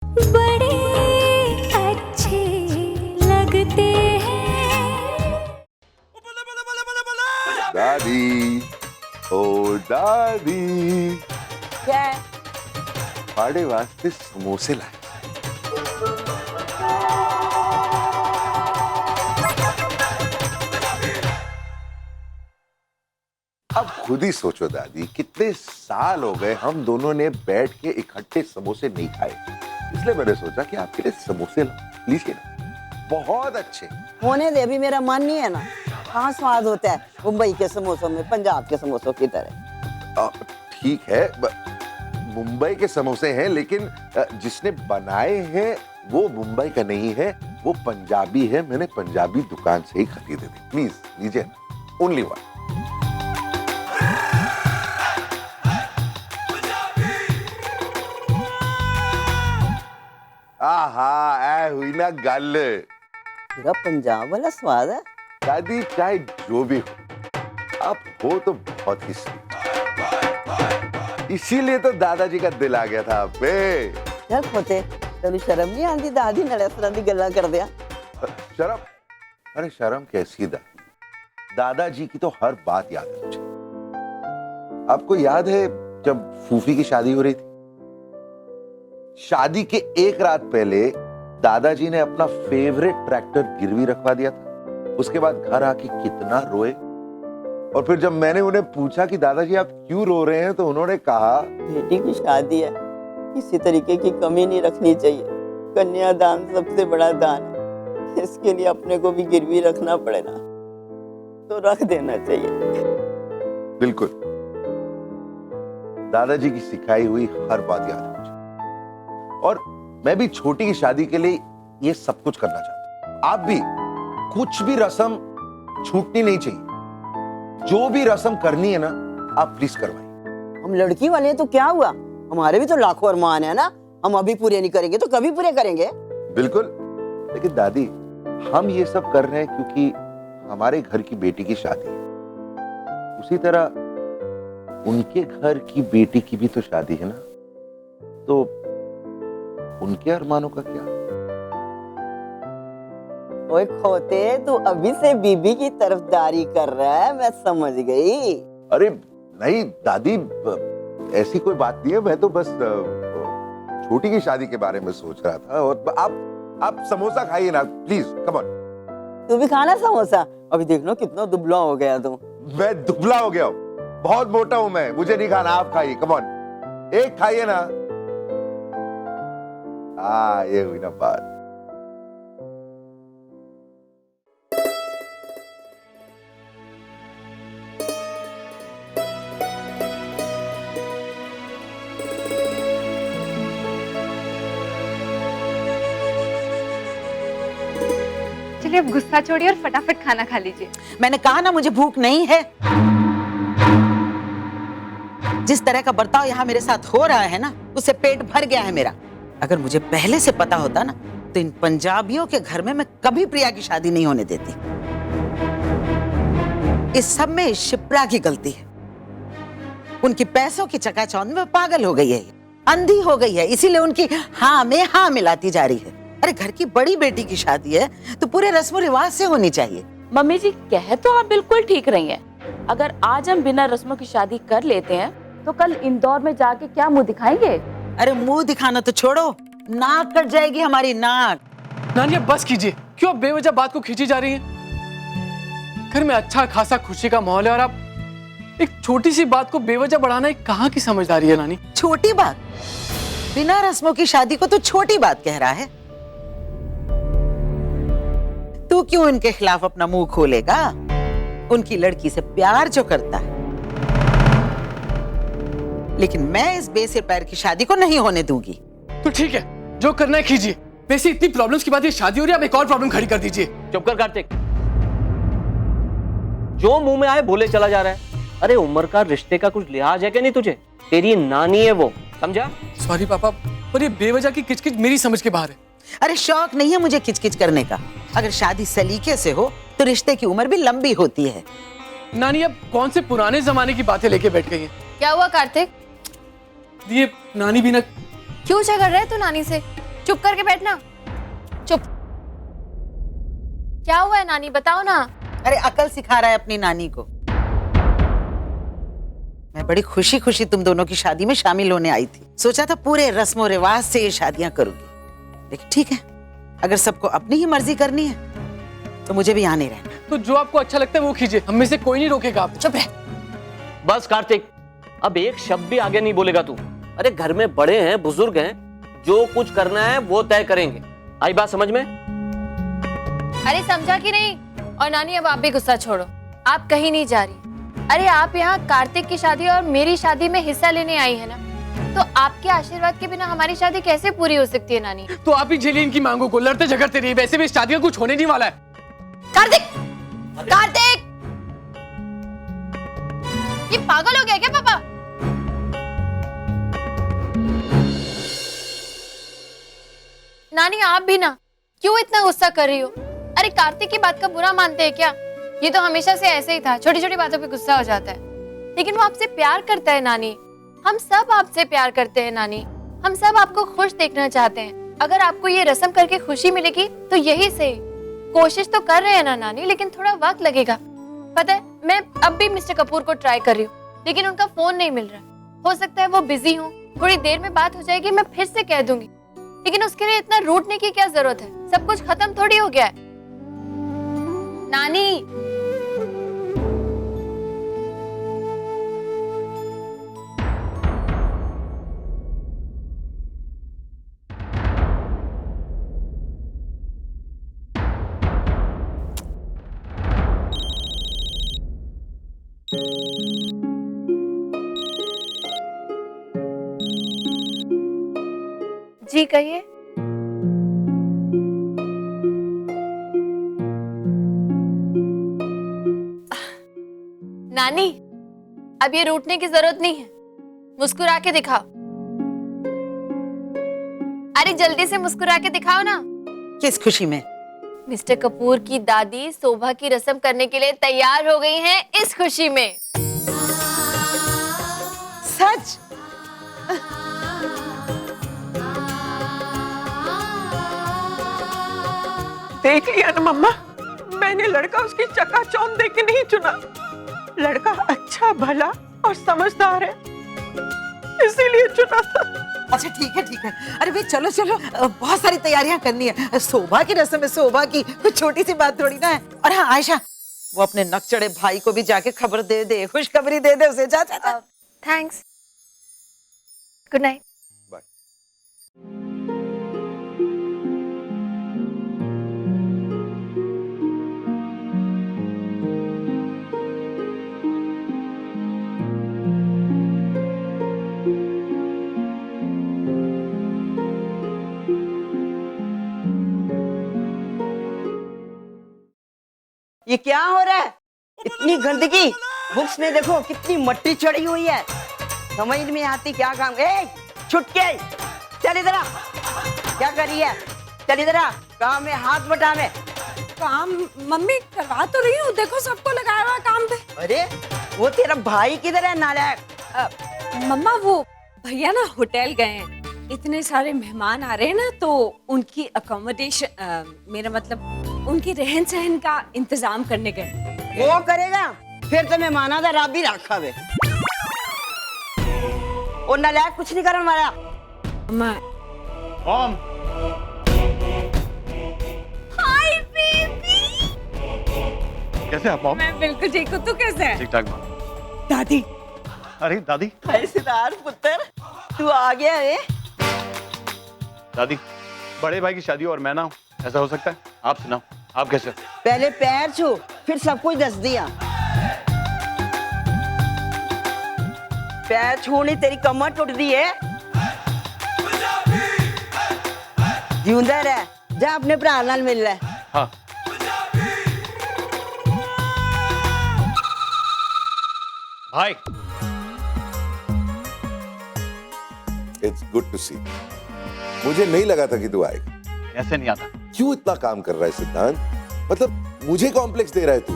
बड़े अच्छे लगते हैं। दादी, ओ दादी, क्या है? पाड़े वास्ते समोसे लाए। अब खुद ही सोचो दादी, कितने साल हो गए हम दोनों ने बैठ के इकट्ठे समोसे नहीं खाए, इसलिए मैंने सोचा कि आपके लिए समोसे लीजिए ना, बहुत अच्छे। होने दे, अभी मेरा मन नहीं है ना। कहाँ स्वाद होता है मुंबई के समोसों में पंजाब के समोसों की तरह। ठीक है, मुंबई के समोसे हैं, लेकिन जिसने बनाए हैं वो मुंबई का नहीं है, वो पंजाबी है। मैंने पंजाबी दुकान से ही खरीदे थे। प्लीज लीजिए ना, ओनली वन। आहा, ऐ हुई ना गल। पूरा पंजाब वाला स्वाद है। दादी चाहे जो भी हो, आप हो तो बहुत ही स्वीट, इसीलिए तो दादाजी का दिल आ गया था आप पे। चल खोते, तेन शर्म नहीं आती दादी नाल इस तरह दी गल्लां करदिया? शर्म? अरे शर्म कैसी दादी, दादाजी की तो हर बात याद है मुझे। आपको याद है जब फूफी की शादी हो रही थी, शादी के एक रात पहले दादाजी ने अपना फेवरेट ट्रैक्टर गिरवी रखवा दिया था। उसके बाद घर आके कितना रोए, और फिर जब मैंने उन्हें पूछा कि दादाजी आप क्यों रो रहे हैं, तो उन्होंने कहा बेटी की शादी है, किसी तरीके की कमी नहीं रखनी चाहिए। कन्यादान सबसे बड़ा दान है, इसके लिए अपने को भी गिरवी रखना पड़े ना तो रख देना चाहिए। बिल्कुल, दादाजी की सिखाई हुई हर बात याद है मुझे, और मैं भी छोटी की शादी के लिए ये सब कुछ करना चाहता हूं। आप भी, कुछ भी रस्म छूटनी नहीं चाहिए, जो भी रस्म करनी है ना आप प्लीज करवाइए। हम लड़की वाले हैं तो क्या हुआ, हमारे भी तो लाखों अरमान है ना, हम अभी पूरे नहीं करेंगे तो कभी पूरे करेंगे। बिल्कुल, लेकिन दादी हम ये सब कर रहे हैं क्योंकि हमारे घर की बेटी की शादी है, उसी तरह उनके घर की बेटी की भी तो शादी है ना, तो उनके अरमानों का क्या? ओए खोते, तू अभी से बीबी की तरफदारी कर रहा है, मैं समझ गई। अरे नहीं दादी, ऐसी कोई बात नहीं है, मैं तो बस छोटी की शादी के बारे में सोच रहा था। और आप समोसा खाइए ना प्लीज, कम ऑन। तू भी खाना समोसा, अभी देख लो कितना दुबला हो गया तू। मैं दुबला हो गया हूँ, बहुत मोटा हूं मैं, मुझे नहीं खाना, आप खाइए, कम ऑन, एक खाइए ना। ये हुई ना बात। चलिए अब गुस्सा छोड़िए और फटाफट खाना खा लीजिए। मैंने कहा ना मुझे भूख नहीं है। जिस तरह का बर्ताव यहाँ मेरे साथ हो रहा है ना, उससे पेट भर गया है मेरा। अगर मुझे पहले से पता होता ना तो इन पंजाबियों के घर में मैं कभी प्रिया की शादी नहीं होने देती। इस सब में शिप्रा की गलती है। उनकी पैसों की चकाचौंध में पागल हो गई है, अंधी हो गई है, इसीलिए उनकी हाँ में हाँ मिलाती जा रही है। अरे घर की बड़ी बेटी की शादी है तो पूरे रस्म रिवाज से होनी चाहिए। मम्मी जी कह तो आप बिल्कुल ठीक रही हैं। अगर आज हम बिना रस्मों की शादी कर लेते हैं तो कल इंदौर में जाके क्या मुंह दिखाएंगे? अरे मुंह दिखाना तो छोड़ो, नाक कट जाएगी हमारी, नाक। नानी अब बस कीजिए, क्यों अब बेवजह बात को खींची जा रही है? घर में अच्छा खासा खुशी का माहौल है और आप एक छोटी सी बात को बेवजह बढ़ाना एक कहाँ की समझदारी है नानी? छोटी बात? बिना रस्मों की शादी को तो छोटी बात कह रहा है। तू क्यों इनके खिलाफ अपना मुंह खोलेगा? उनकी लड़की से प्यार जो करता है, लेकिन मैं इस बेसिर पैर की शादी को नहीं होने दूंगी। तो ठीक है, जो करना है कीजिए। वैसे इतनी प्रॉब्लम्स की बात ये शादी हो रही है, अब एक और प्रॉब्लम खड़ी कर दीजिए। चुप कर कार्तिक, जो मुंह में आए बोले चला जा रहा है। अरे उम्र का, रिश्ते का कुछ लिहाज है क्या नहीं तुझे? तेरी नानी है वो, समझा? सॉरी पापा, पर ये बेवजह की किचकिच मेरी समझ के बाहर है। अरे शौक नहीं है मुझे किचकिच करने का। अगर शादी सलीके से हो तो रिश्ते की उम्र भी लंबी होती है। नानी अब कौन से पुराने जमाने की बातें लेके बैठ गई हैं? क्या हुआ कार्तिक? ये नानी भी ना। क्यों झगड़ रहे तू नानी से? चुप करके बैठना। चुप। क्या हुआ है नानी, बताओ ना। अरे अकल सिखा रहा है अपनी नानी को। मैं बड़ी खुशी खुशी तुम दोनों की शादी में शामिल होने आई थी। सोचा था पूरे रस्मों रिवाज से ये शादियां करूंगी, लेकिन ठीक है, अगर सबको अपनी ही मर्जी करनी है तो मुझे भी यहाँ नहीं रहना। तो जो आपको अच्छा लगता है वो कीजिए, हम में से कोई नहीं रोकेगा आप। चुप रह। बस कार्तिक, अब एक शब्द भी आगे नहीं बोलेगा तू। अरे घर में बड़े हैं, बुजुर्ग हैं, जो कुछ करना है वो तय करेंगे। आई बात समझ में? अरे समझा कि नहीं? और नानी अब आप भी गुस्सा छोड़ो, आप कहीं नहीं जा रही। अरे आप यहाँ कार्तिक की शादी और मेरी शादी में हिस्सा लेने आई है ना, तो आपके आशीर्वाद के बिना हमारी शादी कैसे पूरी हो सकती है नानी? तो आप ही झेलिए इनकी मांगों को, लड़ते झगड़ते रहिए, वैसे भी इस शादी का कुछ होने नहीं वाला है। कार्तिक! कार्तिक! ये पागल हो गया क्या पापा? नानी आप भी ना, क्यों इतना गुस्सा कर रही हो? अरे कार्तिक की बात का बुरा मानते हैं क्या? ये तो हमेशा से ऐसे ही था, छोटी छोटी बातों पे गुस्सा हो जाता है। लेकिन वो आपसे प्यार करता है नानी, हम सब आपसे प्यार करते हैं नानी, हम सब आपको खुश देखना चाहते हैं। अगर आपको ये रस्म करके खुशी मिलेगी तो यही सही। कोशिश तो कर रहे हैं ना नानी, लेकिन थोड़ा वक्त लगेगा। पता है, मैं अब भी मिस्टर कपूर को ट्राई कर रही हूँ, लेकिन उनका फोन नहीं मिल रहा। हो सकता है वो बिजी हो, थोड़ी देर में बात हो जाएगी, मैं फिर से कह दूंगी। लेकिन उसके लिए इतना रूठने की क्या जरूरत है? सब कुछ खत्म थोड़ी हो गया है। नानी, जी कहिए। नानी, अब ये रूठने की जरूरत नहीं है, मुस्कुरा के दिखाओ। अरे जल्दी से मुस्कुरा के दिखाओ ना। किस खुशी में? मिस्टर कपूर की दादी शोभा की रस्म करने के लिए तैयार हो गई हैं, इस खुशी में। सच? देख लिया ना मम्मा, मैंने लड़का उसकी चकाचौंध देख के नहीं चुना। लड़का अच्छा भला और समझदार है, इसीलिए चुना था। अच्छा ठीक है ठीक है। अरे भाई चलो चलो, बहुत सारी तैयारियां करनी है। शोभा की रस्म है, शोभा की कुछ छोटी सी बात थोड़ी ना है। और हाँ आयशा, वो अपने नकचढ़े भाई को भी जाके खबर दे दे, खुशखबरी दे दे उसे। जा जा जा। Thanks, good night. बाय। ये क्या हो रहा है? इतनी गंदगी, बुक्स में देखो कितनी मट्टी चढ़ी हुई है। समझ में आती क्या काम? ए, छुटके, चल इधर आ। क्या कर रही है? चल इधर आ, काम में हाथ बटा में। काम मम्मी करवा तो रही हूँ, देखो सबको लगाया हुआ काम पे। अरे वो तेरा भाई किधर है नालायक? मम्मा वो भैया ना होटल गए हैं, इतने सारे मेहमान आ रहे हैं ना, तो उनकी अकोमोडेशन, मेरा मतलब उनकी रहन सहन का इंतजाम करने गए। वो करेगा, फिर तो मैं माना था रात भी रखा वे। और नालायक कुछ नहीं करने वाला। मम्मा ओम, हाय बेबी, कैसे आप मॉम? मैं बिल्कुल ठीक हूँ, तू कैसे है? ठीक ठाक मॉम। दादी, अरे दादी। सितार पुत्र, तू आ गया है? दादी, बड़े भाई की शादी और मैं ना हूँ, ऐसा हो सकता है? आप सुनाओ, आप कैसे? पहले पैर छू, फिर सब कुछ दस दिया। पैर छूनी तेरी कमर टूट दी है। जिंदा रह, जा अपने भरा नाल मिल ले। हाँ। भाई, इट्स गुड टू सी। मुझे नहीं लगा था कि तू आएगा। ऐसे नहीं आता। क्यों इतना काम कर रहा है सिद्धांत? मतलब मुझे कॉम्प्लेक्स दे रहा है तू?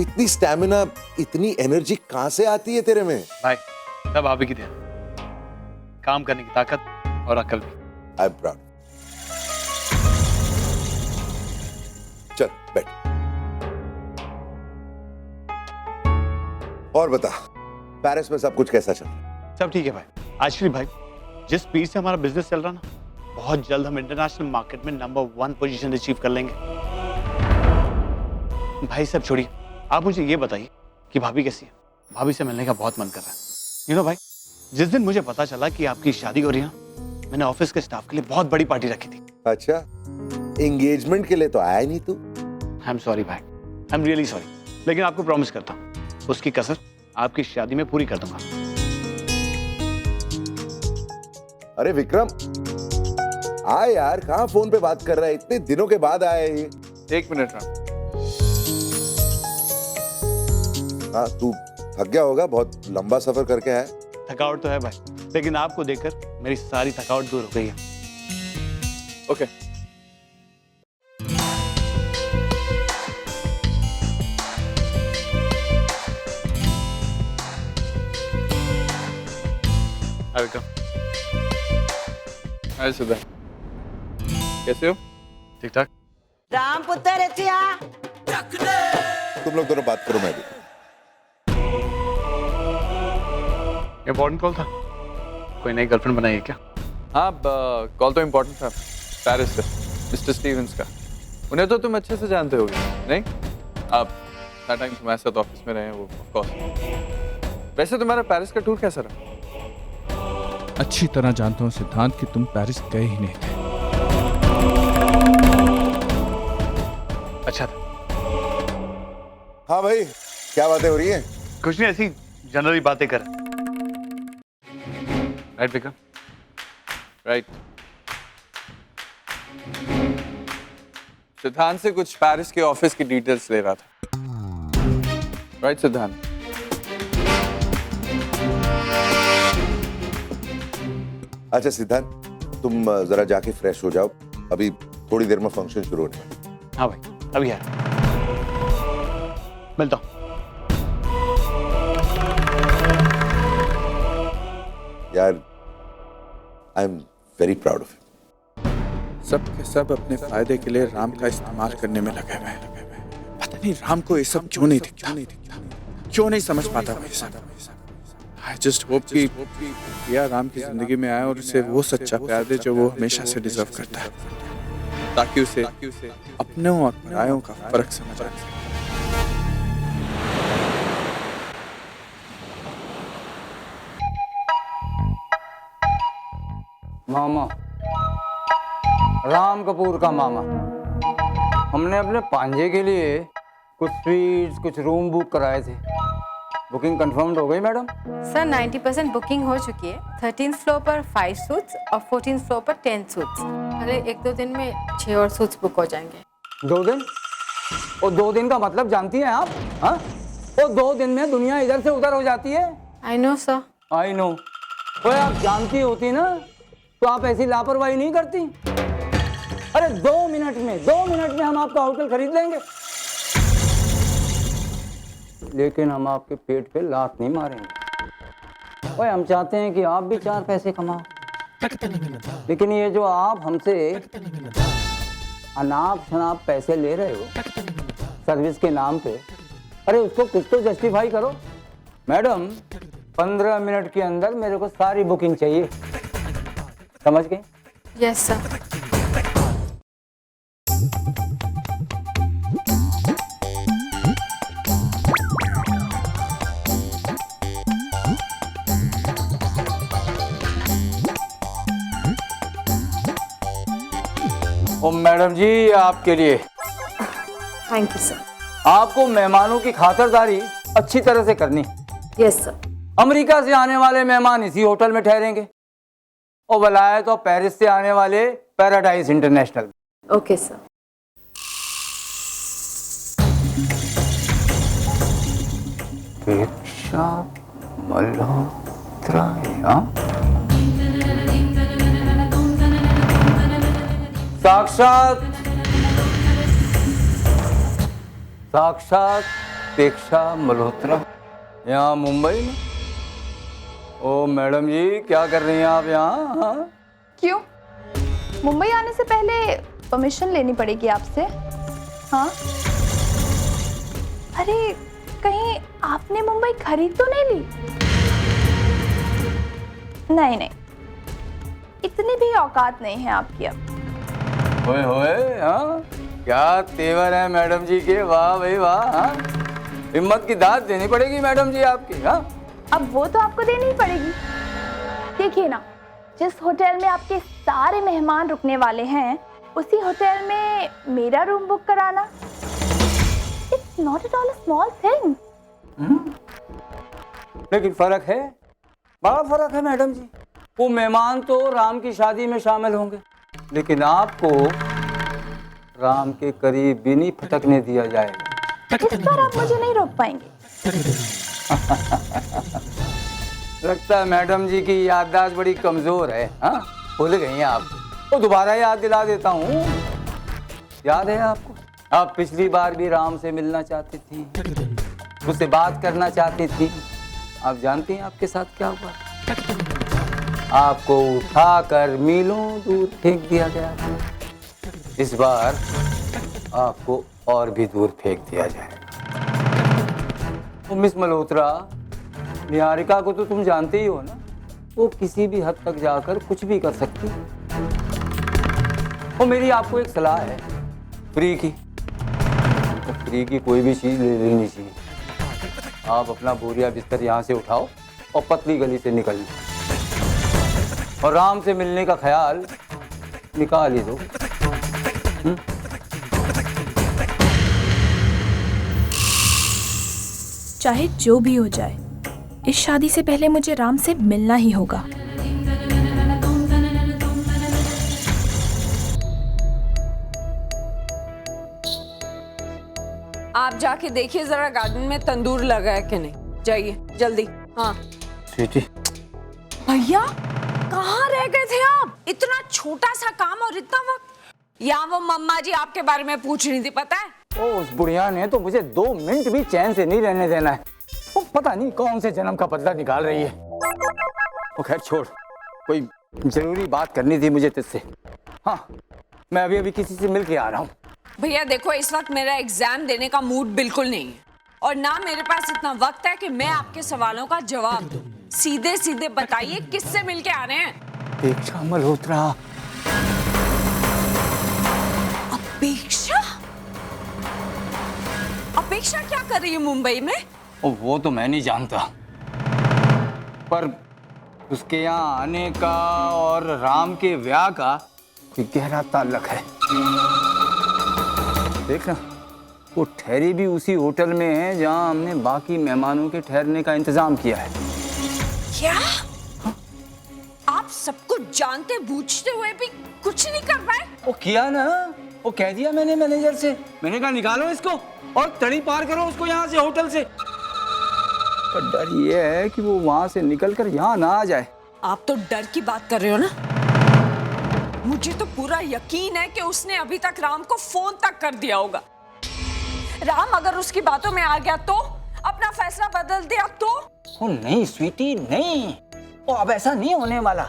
इतनी स्टैमिना, इतनी एनर्जी कहां से आती है तेरे में? भाई, सब आप ही की देन। काम करने की ताकत और अकल भी। I am proud. चल बैठ। और बता, पेरिस में सब कुछ कैसा चल रहा है? सब ठीक है भाई। आश्री भाई, जिस स्पीड से हमारा बिजनेस चल रहा ना, बहुत जल्द हम इंटरनेशनल मार्केट में नंबर 1 पोजीशन अचीव कर लेंगे। भाई सब छोड़िए, आप मुझे ये बताइए कि भाभी कैसी है? भाभी से मिलने का बहुत मन कर रहा है। यू नो भाई, जिस दिन मुझे पता चला कि आपकी शादी हो रही है ना, मैंने ऑफिस के स्टाफ के लिए बहुत बड़ी पार्टी रखी थी। अच्छा, एंगेजमेंट के लिए तो आया नहीं तू? आई एम सॉरी भाई, आई एम रियली सॉरी, लेकिन आपको प्रॉमिस करता हूँ उसकी कसर आपकी शादी में पूरी कर दूंगा। अरे विक्रम, आए यार, कहाँ फोन पे बात कर रहा है? इतने दिनों के बाद आया है ये। 1 मिनट राम। हाँ, तू थक गया होगा, बहुत लंबा सफर करके आया। थकावट तो है भाई, लेकिन आपको देखकर मेरी सारी थकावट दूर हो गई है। ओके। हाय विक्रम। हाय सुधा, कैसे हो? ठीक ठाक। राम पुत्र रचिया। तुम लोग दोनों बात करो, मैं भी। इम्पोर्टेंट कॉल था? कोई नई गर्लफ्रेंड बनाई है क्या? हाँ, कॉल तो इम्पोर्टेंट था, पेरिस से, मिस्टर स्टीवंस का। उन्हें तो तुम अच्छे से जानते होगे, नहीं? आप टाइम तुम्हारे साथ ऑफिस में रहे हैं वो, ऑफ कोर्स। वैसे तुम्हारा पेरिस का टूर कैसा रहा? अच्छी तरह जानता हूँ सिद्धांत कि तुम पेरिस गए ही नहीं थे। अच्छा था। हाँ भाई, क्या बातें हो रही हैं? कुछ नहीं, ऐसी जनरली बातें कर। राइट विक्रम? राइट। सिद्धांत से कुछ पेरिस के ऑफिस की डिटेल्स ले रहा था। राइट सिद्धांत? अच्छा सिद्धांत, तुम जरा जाके फ्रेश हो जाओ, अभी थोड़ी देर में फंक्शन शुरू होने वाला है। हाँ भाई, अभी है, मिलता हूँ। यार, I am very proud of you. सब के सब अपने फायदे के लिए राम का इस्तेमाल करने में लगे हुए हैं। पता नहीं राम को ये सब क्यों नहीं दिखता, क्यों नहीं समझ पाता वो ये सब। I just hope कि प्रिया राम की जिंदगी में आए और उसे वो सच्चा प्यार दे जो वो हमेशा से डिजर्व करता है, ताकि उसे अपनों और परायों का फर्क समझ आए। मामा, राम कपूर का मामा, हमने अपने पांजे के लिए कुछ स्वीट्स, कुछ रूम बुक कराए थे। बुकिंग कंफर्म हो गई मैडम? सर 90% बुकिंग हो चुकी है। 13th फ्लोर पर 5 सूट्स और 14th फ्लोर पर 10 सूट्स। अरे 1-2 दिन में 6 और सूट्स बुक हो जाएंगे। 2 दिन? और 2 दिन का मतलब जानती हैं आप? हाँ, और 2 दिन में दुनिया इधर से उधर हो जाती है। I know sir. I know. तो आप जानती होती ना तो आप ऐसी लापरवाही नहीं करती। अरे 2 मिनट में हम आपका होटल खरीद लेंगे, लेकिन हम आपके पेट पे लात नहीं मारेंगे। ओए, हम चाहते हैं कि आप भी 4 पैसे कमाओ, लेकिन ये जो आप हमसे अनाप शनाप पैसे ले रहे हो सर्विस के नाम पे, अरे उसको कुछ तो जस्टिफाई करो। मैडम, 15 मिनट के अंदर मेरे को सारी बुकिंग चाहिए, समझ गए? Yes sir. Oh madam ji, आपके लिए। Thank you sir. आपको मेहमानों की खातिरदारी अच्छी तरह से करनी। Yes sir. अमेरिका से आने वाले मेहमान इसी होटल में ठहरेंगे और वलायत और पेरिस से आने वाले Paradise International. Okay sir. Diksha Malhotra, साक्षात दीक्षा मल्होत्रा यहाँ मुंबई में। ओ मैडम जी, क्या कर रही हैं आप यहाँ? हाँ? क्यों? मुंबई आने से पहले परमिशन लेनी पड़ेगी आपसे। हाँ, अरे कहीं आपने मुंबई खरीद तो नहीं ली? नहीं नहीं, इतनी भी औकात नहीं है आपकी अब। होए होए, हाँ क्या तेवर है मैडम जी के, वाह भाई वाह। हाँ, हिम्मत की दाद देनी पड़ेगी मैडम जी आपकी। हाँ, अब वो तो आपको देनी ही पड़ेगी। देखिए ना, जिस होटल में आपके सारे मेहमान रुकने वाले हैं, उसी होटल में मेरा रूम बुक कराना, it's not at all a small thing. लेकिन फर्क है, बड़ा फर्क है मैडम जी। वो मेहमान तो राम की शादी में शामिल होंगे, लेकिन आपको राम के करीब भी नहीं फटकने दिया जाएगा। इस बार आप मुझे नहीं रोक पाएंगे। लगता है मैडम जी की याददाश्त बड़ी कमजोर है। हाँ, भूल गई हैं आप। तो दोबारा याद दिला देता हूँ। याद है आपको, आप पिछली बार भी राम से मिलना चाहती थी, उससे बात करना चाहती थी। आप जानती हैं आपके साथ क्या हुआ? आपको उठाकर मीलों दूर फेंक दिया गया। इस बार आपको और भी दूर फेंक दिया जाएगा। तो मिस मल्होत्रा, निहारिका को तो तुम जानते ही हो ना, वो किसी भी हद तक जाकर कुछ भी कर सकती है। और मेरी आपको एक सलाह है, फ्री की। तो फ्री की कोई भी चीज़ ले लेनी चाहिए। आप अपना बोरिया बिस्तर यहाँ से उठाओ और पतली गली से निकल लो, और राम से मिलने का ख्याल निकाल ही दो। चाहे जो भी हो जाए, इस शादी से पहले मुझे राम से मिलना ही होगा। आप जाके देखिए जरा गार्डन में तंदूर लगा है कि नहीं। जाइए जल्दी। हाँ स्वीटी, भैया कहाँ रह गए थे आप? इतना छोटा सा काम और इतना वक्त। यहाँ वो मम्मा जी आपके बारे में पूछ रही थी, पता है? ओ, उस बुढ़िया ने तो मुझे 2 मिनट भी चैन से नहीं रहने देना है। वो पता नहीं कौन से जन्म का बदला निकाल रही है। वो खैर छोड़, कोई जरूरी बात करनी थी मुझे तुझसे। हाँ, मैं अभी अभी किसी से मिल के आ रहा हूँ। भैया देखो, इस वक्त मेरा एग्जाम देने का मूड बिल्कुल नहीं है, और ना मेरे पास इतना वक्त है कि मैं आपके सवालों का जवाब दूं। सीधे सीधे बताइए किससे मिल के आ रहे हैं? अपेक्षा मल्होत्रा। अपेक्षा? अपेक्षा क्या कर रही है मुंबई में? वो तो मैं नहीं जानता, पर उसके यहाँ आने का और राम के ब्याह का कोई गहरा ताल्लुक है। देखना, वो ठहरी भी उसी होटल में है जहाँ हमने बाकी मेहमानों के ठहरने का इंतजाम किया है। क्या? आप सब कुछ जानते बूझते हुए भी कुछ नहीं कर पाए? वो किया ना, वो कह दिया मैंने मैनेजर से। मैंने कहा निकालो इसको और तड़ी पार करो उसको यहाँ से, होटल से। पर डर ये है कि वो वहां से निकलकर यहाँ ना आ जाए। आप तो डर की बात कर रहे हो ना? मुझे तो पूरा यकीन है कि उसने अभी तक राम को फोन तक कर दिया होगा। राम अगर उसकी बातों में आ गया तो, अपना फैसला बदल दिया तो? ओ नहीं स्वीटी, नहीं, वो अब ऐसा नहीं होने वाला।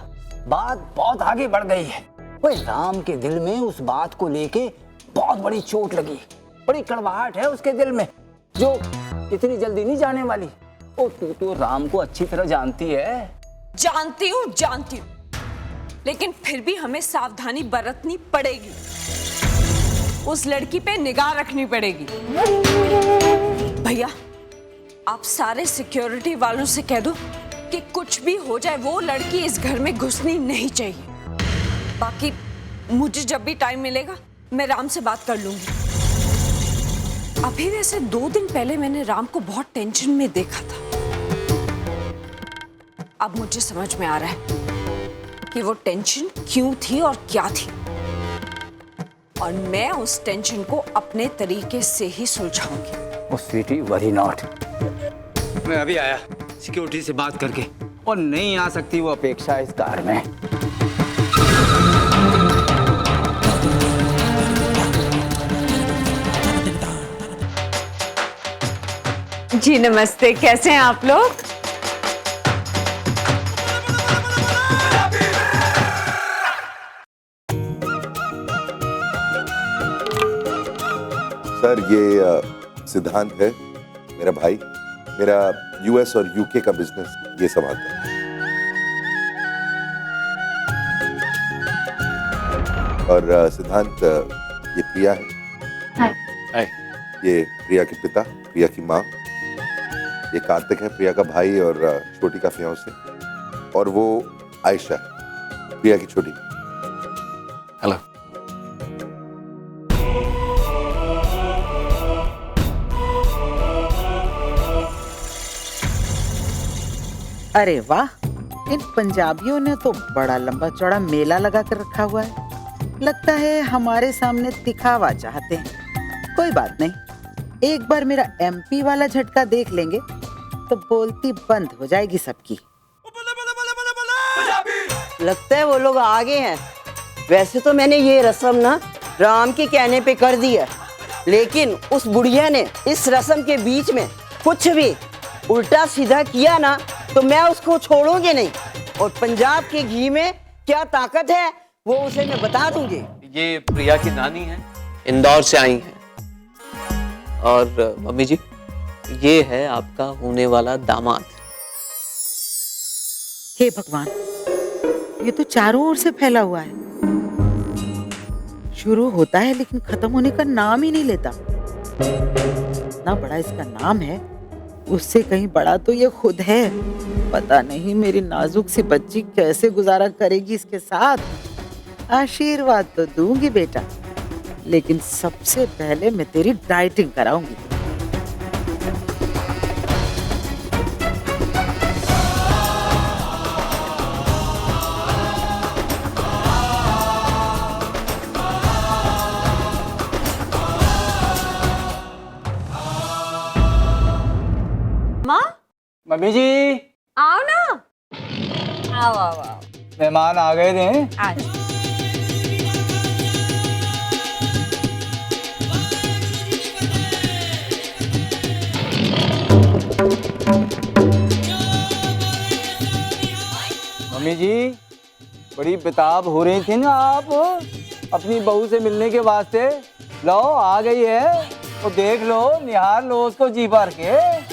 बात बहुत आगे बढ़ गई है। वो राम के दिल में उस बात को लेके बहुत बड़ी चोट लगी, बड़ी कड़वाहट है उसके दिल में, जो इतनी जल्दी नहीं जाने वाली। ओ तू तो राम को अच्छी तरह जानती है। जानती हूँ, लेकिन फिर भी हमें सावधानी बरतनी पड़ेगी। उस लड़की पे निगाह रखनी पड़ेगी। भैया, आप सारे सिक्योरिटी वालों से कह दो कि कुछ भी हो जाए वो लड़की इस घर में घुसनी नहीं चाहिए। बाकी मुझे जब भी टाइम मिलेगा मैं राम से बात कर लूंगी। अभी वैसे 2 दिन पहले मैंने राम को बहुत टेंशन में देखा था। अब मुझे समझ में आ रहा है कि वो टेंशन क्यों थी और क्या थी, और मैं उस टेंशन को अपने तरीके से ही सुलझाऊंगी। ओ स्वीटी, वरी नॉट। मैं अभी आया सिक्योरिटी से बात करके, और नहीं आ सकती वो अपेक्षा इस कार में। जी नमस्ते, कैसे हैं आप लोग? सर ये सिद्धांत है, मेरा भाई, मेरा यूएस और यूके का बिजनेस ये संभालता है। और सिद्धांत ये प्रिया है। हाय। ये प्रिया के पिता, प्रिया की माँ। ये कार्तिक है, प्रिया का भाई और छोटी का फियांसे। और वो आयशा, प्रिया की छोटी। हेलो। अरे वाह, इन पंजाबियों ने तो बड़ा लंबा चौड़ा मेला लगा कर रखा हुआ है। लगता है हमारे सामने दिखावा चाहते हैं। कोई बात नहीं, एक बार मेरा एमपी वाला झटका देख लेंगे तो बोलती बंद हो जाएगी सबकी। लगता है वो लोग आगे हैं। वैसे तो मैंने ये रस्म ना राम के कहने पे कर दी है, लेकिन उस बुढ़िया ने इस रस्म के बीच में कुछ भी उल्टा सीधा किया ना तो मैं उसको छोड़ूंगी नहीं। और पंजाब के घी में क्या ताकत है वो उसे मैं बता दूंगी। ये प्रिया की नानी है, इंदौर से आई हैं। और मम्मी जी, ये है आपका होने वाला दामाद। हे भगवान, ये तो चारों ओर से फैला हुआ है। शुरू होता है लेकिन खत्म होने का नाम ही नहीं लेता। इतना बड़ा इसका नाम है, उससे कहीं बड़ा तो ये खुद है। पता नहीं मेरी नाजुक सी बच्ची कैसे गुजारा करेगी इसके साथ। आशीर्वाद तो दूंगी बेटा, लेकिन सबसे पहले मैं तेरी डाइटिंग कराऊंगी। मम्मी जी आओ ना। आओ आओ आओ। मेहमान आ गए थे। आज मम्मी जी बड़ी बेताब हो रही थी ना आप अपनी बहू से मिलने के वास्ते। लो आ गई है तो देख लो, निहार लो उसको जी भर के।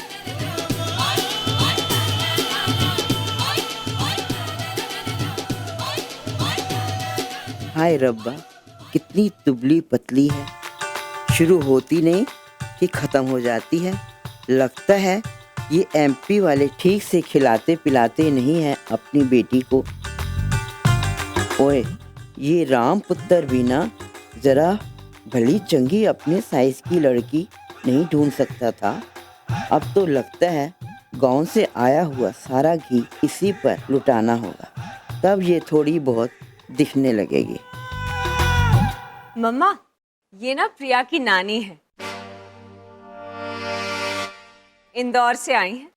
हाय रब्बा, कितनी दुबली पतली है, शुरू होती नहीं कि खत्म हो जाती है। लगता है ये एमपी वाले ठीक से खिलाते पिलाते नहीं हैं अपनी बेटी को। ओए, ये राम पुत्र भी ना जरा भली चंगी अपने साइज की लड़की नहीं ढूंढ सकता था। अब तो लगता है गांव से आया हुआ सारा घी इसी पर लुटाना होगा, तब ये थोड़ी बहुत दिखने लगेगी। मम्मा, ये ना प्रिया की नानी है, इंदौर से आई हैं।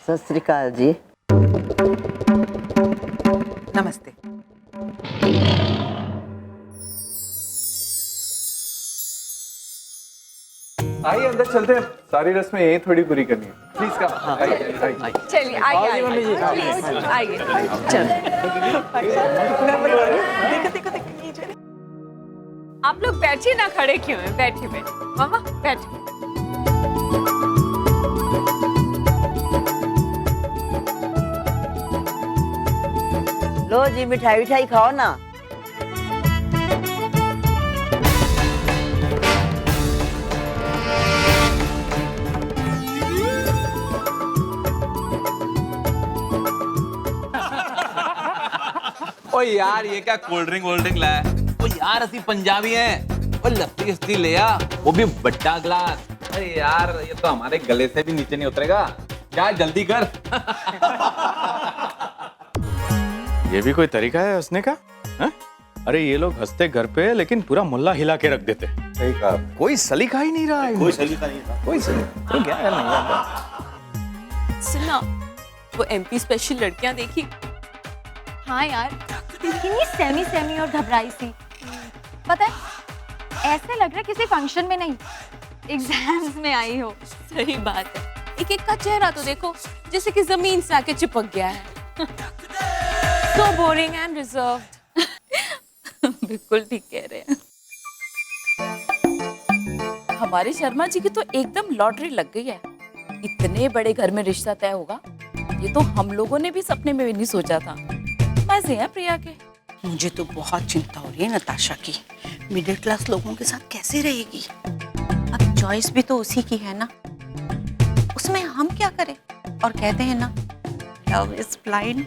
सत श्री अकाल जी। नमस्ते। आइए अंदर चलते हैं, सारी रस्में यही थोड़ी पूरी करनी है। Please come. चलिए आइए आइए प्लीज आइए। आप लोग बैठिए ना, खड़े क्यों हैं? बैठिए बैठिए मामा, बैठिए। लो जी, मिठाई विठाई खाओ ना। ओ यार, ये क्या कोल्ड ड्रिंक वोल्ड ड्रिंक लाया? ओ यार, असली पंजाबी हैं। ओ लस्सी ले आ, वो भी बड़ा ग्लास। अरे यार, ये तो हमारे गले से भी नीचे नहीं उतरेगा। क्या जल्दी कर। ये भी कोई तरीका है हंसने का? हा? अरे ये लोग हंसते घर पे लेकिन पूरा मोहल्ला हिला के रख देते। सही कहा। कोई सलीका ही नहीं रहा है। कोई सलीका नहीं था। कोई सलीका तो क्या है? सुना, वो एमपी स्पेशल लड़कियां देखी? हाँ यार, लेकिन ये सेमी सेमी और घबराई सी। पता है, ऐसे लग रहा है किसी फंक्शन में नहीं, एग्जाम्स में आई हो। सही बात है, एक एक का चेहरा तो देखो जैसे कि जमीन से आके चिपक गया है। So boring and reserved। बिल्कुल ठीक कह रहे हैं। हमारे शर्मा जी की तो एकदम लॉटरी लग गई है। इतने बड़े घर में रिश्ता तय होगा, ये तो हम लोगों ने भी सपने में भी नहीं सोचा था। मजे हैं प्रिया के। मुझे तो बहुत चिंता हो रही है नताशा की, मिडिल क्लास लोगों के साथ कैसे रहेगी। अब चॉइस भी तो उसी की है ना, उसमें हम क्या करें। और कहते हैं ना, लव इज ब्लाइंड।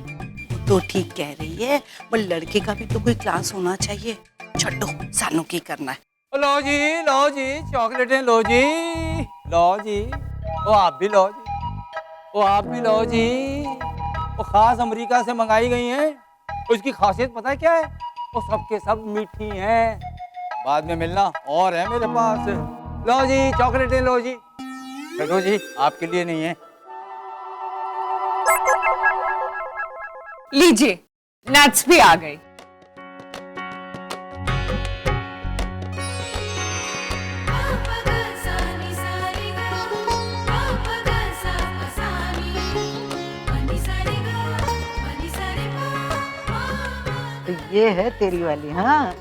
तो ठीक कह रही है, वो लड़के का भी तो कोई क्लास होना चाहिए। छोड़ो, सालों की करना है। लो जी चॉकलेटें लो जी। ओ आप भी लो जी। वो खास अमेरिका से मंगाई गई हैं। उसकी खासियत पता है क्या है? वो सबके सब मीठी हैं। बाद में मिलना और है मेरे पास। लो जी चॉकलेटें लो जी। बैठो जी, आपके लिए नहीं है। लीजिए, नट्स भी आ गए। तो ये है तेरी वाली। हाँ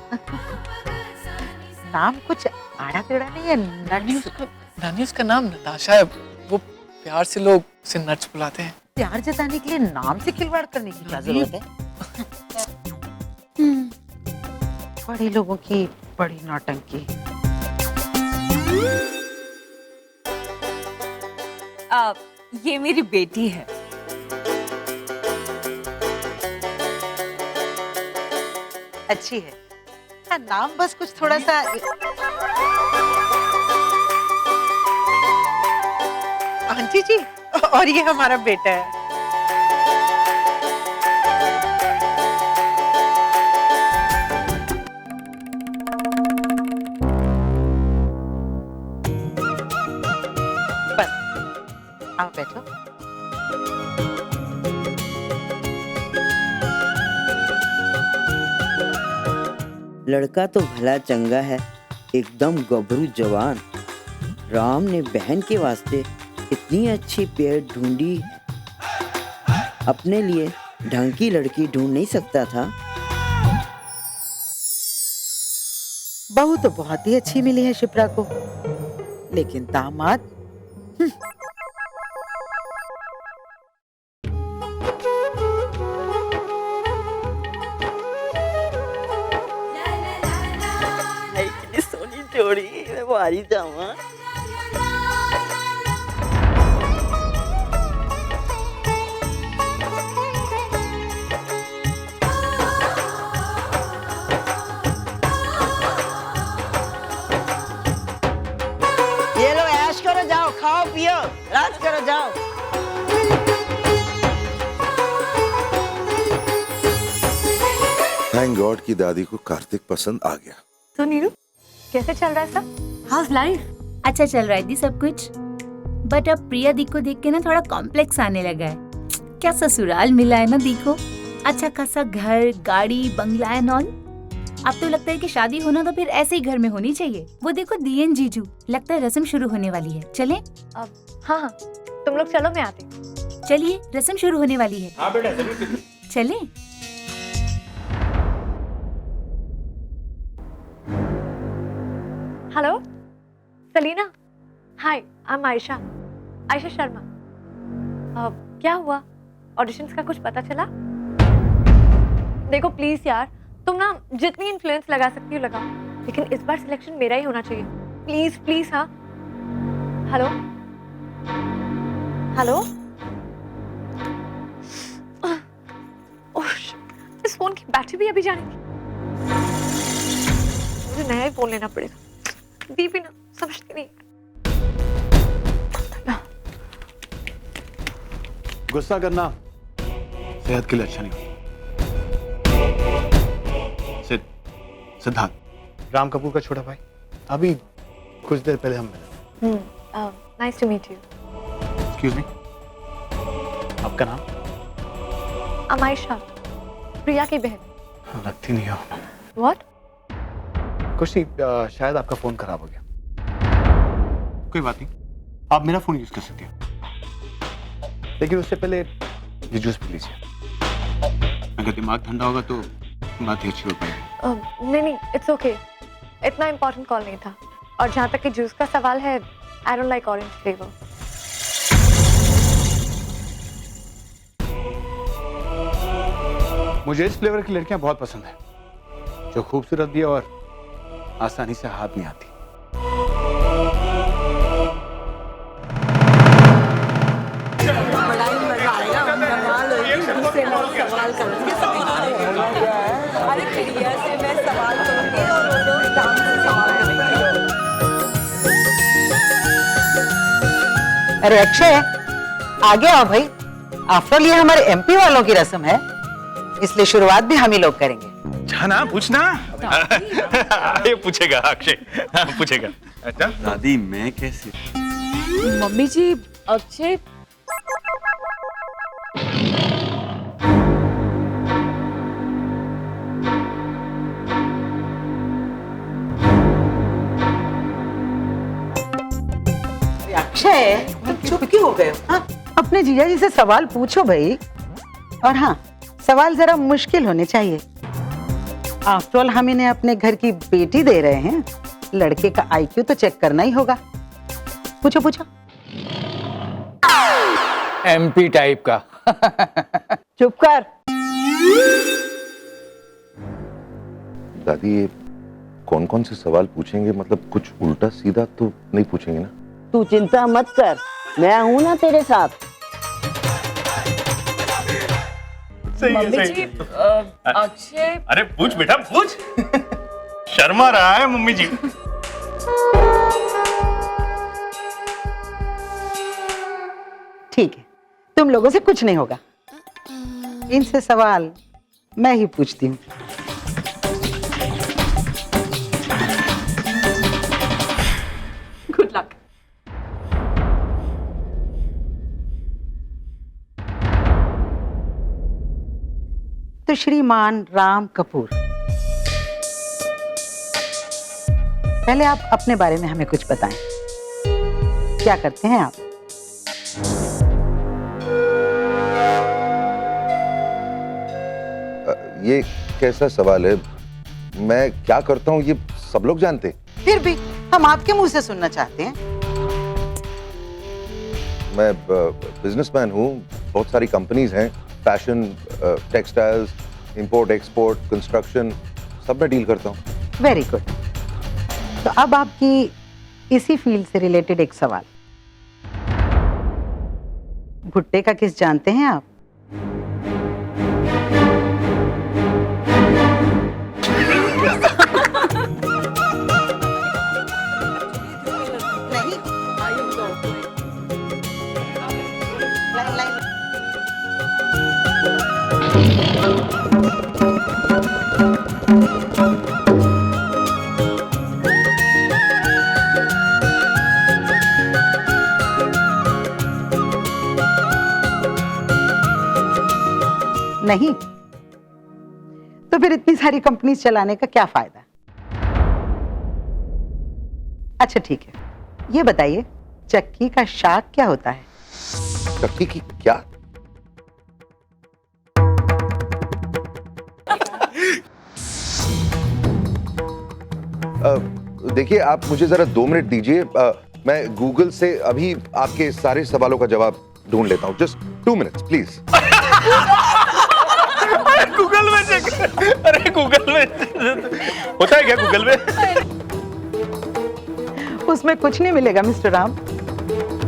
नाम कुछ आड़ा टेढ़ा नहीं है। नानी उसका नाम नताशा है, वो प्यार से लोग उसे नट्स बुलाते हैं। प्यार जताने के लिए नाम से खिलवाड़ करने की क्या जरूरत है? बड़े लोगों की बड़ी नौटंकी। ये मेरी बेटी है। अच्छी है। हाँ, नाम बस कुछ थोड़ा सा। आंटी जी, और ये हमारा बेटा है। बस आओ बैठो। लड़का तो भला चंगा है, एकदम गभरू जवान। राम ने बहन के वास्ते इतनी अच्छी पेड़ ढूंढी, अपने लिए ढंग की लड़की ढूंढ नहीं सकता था? बहू तो बहुत ही अच्छी मिली है शिप्रा को, लेकिन दामाद सोनी जोड़ी, मैं बाहरी जाऊँ। ये लो ऐश करो, जाओ खाओ पियो, राज करो, जाओ। थैंक गॉड कि दादी को कार्तिक पसंद आ गया। तो नीरू, कैसे चल रहा है सब? House life? अच्छा चल रहा है दी सब कुछ, बट अब प्रिया दी को देख के ना थोड़ा कॉम्प्लेक्स आने लगा है। क्या ससुराल मिला है ना दी को, अच्छा खासा घर, गाड़ी, बंगला एंड ऑल। अब तो लगता है कि शादी होना तो फिर ऐसे ही घर में होनी चाहिए। वो देखो दी एंड जीजू, लगता है रस्म शुरू होने वाली है। चलें? हाँ, तुम लोग चलो, मैं आती। चलिए, रस्म शुरू होने वाली है। हाँ बेटा जरूर। चलें? Hello Salina, hi, I am Ayesha Sharma. क्या हुआ, ऑडिशंस का कुछ पता चला? देखो प्लीज यार, तुम ना जितनी इन्फ्लुएंस लगा सकती हो लगाओ, लेकिन इस बार सिलेक्शन मेरा ही होना चाहिए। Please please. हाँ हेलो हेलो। इस फोन की बैटरी भी अभी जानेगी। मुझे नया ही फोन लेना पड़ेगा। दीपी ना समझती नहीं। गुस्सा करना सेहत के लिए अच्छा नहीं। सिद्धांत, राम कपूर का छोटा भाई, अभी कुछ देर पहले हम मिले। Nice to meet you. Excuse me, आपका नाम? अमाइशा, प्रिया की बहन। लगती नहीं हो। What? कुछ नहीं, शायद आपका फोन खराब हो गया। कोई बात नहीं, आप मेरा फोन यूज कर सकते हो, लेकिन उससे पहले ये जूस पी लीजिए। अगर दिमाग ठंडा होगा तो बात ही अच्छी हो पाएगी। नहीं नहीं, इट्स ओके, इतना इम्पोर्टेंट कॉल नहीं था। और जहाँ तक कि जूस का सवाल है, I don't like orange flavour. मुझे इस फ्लेवर की लड़कियां बहुत पसंद है, जो खूबसूरत भी है और आसानी से हाथ नहीं आती। अरे प्रिया से मैं सवाल करूंगी और वो लोग राम से सवाल करेंगे। अरे अक्षय, आगे आओ भाई। आफ्टर ऑल ये हमारे एमपी वालों की रस्म है, इसलिए शुरुआत भी हम ही लोग करेंगे। जाना पूछना। ये पूछेगा अक्षय, पूछेगा। अच्छा दादी मैं कैसे? मम्मी जी, अक्षय अक्षय, चुप क्यों हो गए हो? हाँ, अपने जीजा जी से सवाल पूछो भाई। और हाँ, सवाल जरा मुश्किल होने चाहिए। आफ्टर ऑल हम इन्हें अपने घर की बेटी दे रहे हैं, लड़के का आईक्यू तो चेक करना ही होगा। पूछो पूछो। एमपी टाइप का। चुप कर। दादी ये कौन कौन से सवाल पूछेंगे? मतलब कुछ उल्टा सीधा तो नहीं पूछेंगे ना? तू चिंता मत कर, मैं हूं ना तेरे साथ। मम्मी जी, अक्षय। अरे पूछ बेटा पूछ। शर्मा रहा है मम्मी जी। ठीक है, तुम लोगों से कुछ नहीं होगा। इनसे सवाल मैं ही पूछती हूँ। Good luck. तो श्रीमान राम कपूर, पहले आप अपने बारे में हमें कुछ बताएं। क्या करते हैं आप? ये कैसा सवाल है? मैं क्या करता हूँ ये सब लोग जानते हैं। फिर भी हम आपके मुंह से सुनना चाहते हैं। मैं बिजनेसमैन हूँ, बहुत सारी कंपनीज हैं, fashion, textiles, import export, construction, सब में डील करता हूँ। Very good. तो अब आपकी इसी फील्ड से रिलेटेड एक सवाल। भुट्टे का किस जानते हैं आप? नहीं, तो फिर इतनी सारी कंपनीज चलाने का क्या फायदा? अच्छा ठीक है, ये बताइए चक्की का शाक क्या होता है? चक्की की क्या? देखिए, आप मुझे जरा 2 मिनट दीजिए, मैं गूगल से अभी आपके सारे सवालों का जवाब ढूंढ लेता हूँ। Just 2 minutes please. गूगल में चेक। अरे गूगल में होता है क्या? गूगल में उसमें कुछ नहीं मिलेगा मिस्टर राम,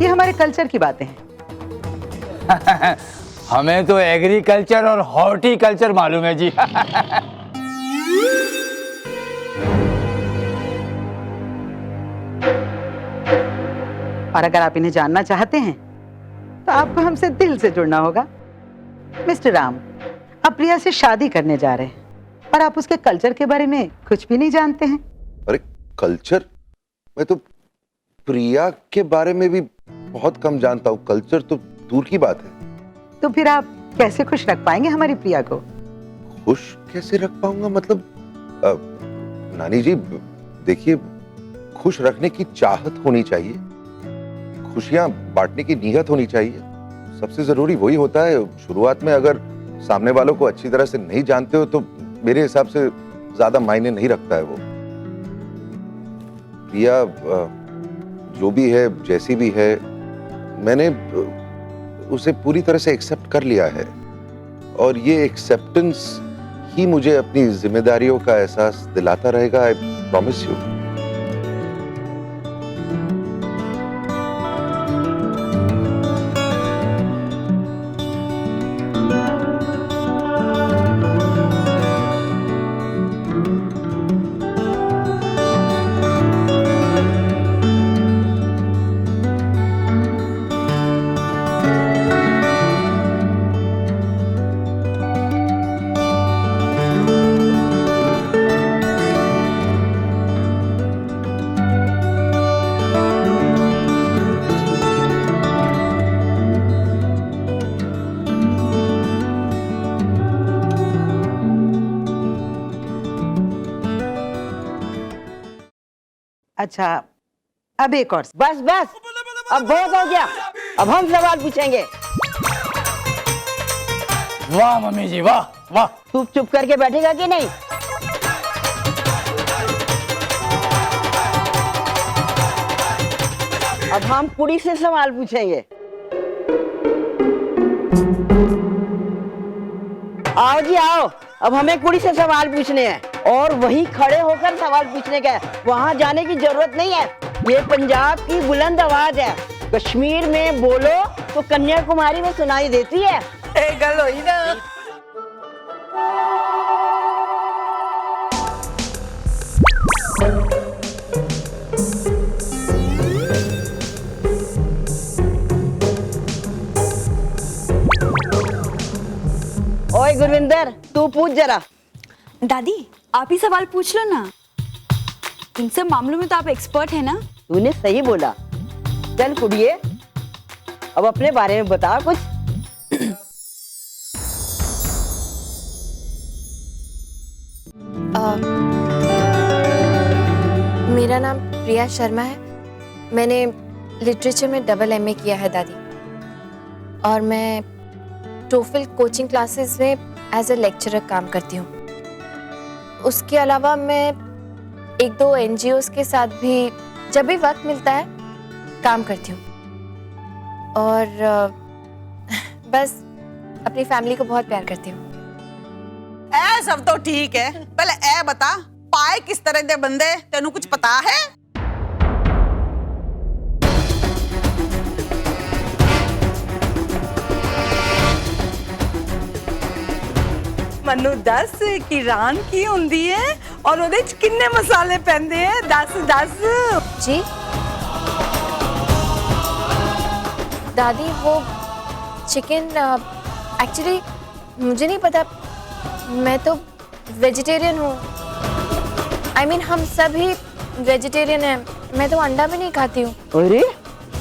ये हमारे कल्चर की बातें हैं। हमें तो एग्रीकल्चर और हॉर्टिकल्चर मालूम है जी। और अगर आप इन्हें जानना चाहते हैं तो आपको हमसे दिल से जुड़ना होगा। मिस्टर राम, आप प्रिया से शादी करने जा रहे हैं और आप उसके कल्चर के बारे में कुछ भी नहीं जानते हैं। अरे कल्चर? मैं तो प्रिया के बारे में भी बहुत कम जानता हूँ, कल्चर तो दूर की बात है। तो फिर आप कैसे खुश रख पाएंगे हमारी प्रिया को? खुश कैसे रख पाऊंगा? मतलब नानी जी, देखिए, खुश रखने की चाहत होनी चाहिए, खुशियां बांटने की नीयत होनी चाहिए। सबसे जरूरी वही होता है। शुरुआत में अगर सामने वालों को अच्छी तरह से नहीं जानते हो तो मेरे हिसाब से ज्यादा मायने नहीं रखता है वो। प्रिया जो भी है, जैसी भी है, मैंने उसे पूरी तरह से एक्सेप्ट कर लिया है और ये एक्सेप्टेंस ही मुझे अपनी जिम्मेदारियों का एहसास दिलाता रहेगा। I promise you. अच्छा, अब एक और। बस बस, अब बहुत हो गया, अब हम सवाल पूछेंगे। वाह मम्मी जी, वाह वाह। तू चुप करके बैठेगा कि नहीं? अब हम कुड़ी से सवाल पूछेंगे। आओ जी आओ, अब हमें कुड़ी से सवाल पूछने हैं और वहीं खड़े होकर सवाल पूछने का है, वहां जाने की जरूरत नहीं है। ये पंजाब की बुलंद आवाज है, कश्मीर में बोलो तो कन्याकुमारी में सुनाई देती है। एक गल होई ना। ओए गुरविंदर, तू पूछ जरा। दादी आप ही सवाल पूछ लो ना, इन सब मामलों में तो आप एक्सपर्ट है ना। तूने सही बोला। चल कुड़िए, अब अपने बारे में बता कुछ। मेरा नाम प्रिया शर्मा है। मैंने लिटरेचर में डबल एमए किया है दादी, और मैं टोफल कोचिंग क्लासेस में एज ए लेक्चरर काम करती हूँ। उसके अलावा मैं एक दो एनजीओस के साथ भी जब भी वक्त मिलता है काम करती हूँ, और बस अपनी फैमिली को बहुत प्यार करती हूँ। ए सब तो ठीक है, पहले ए बता, पाए किस तरह दे बंदे, तेनू कुछ पता है? मनु दस कि रान की हुंदी है और ਉਹਦੇ ਚ किन्ने मसाले पैंदे हैं, दस दस। जी दादी, वो चिकन एक्चुअली मुझे नहीं पता, मैं तो वेजिटेरियन हूँ। आई मीन हम सब ही वेजिटेरियन हैं, मैं तो अंडा भी नहीं खाती हूँ। अरे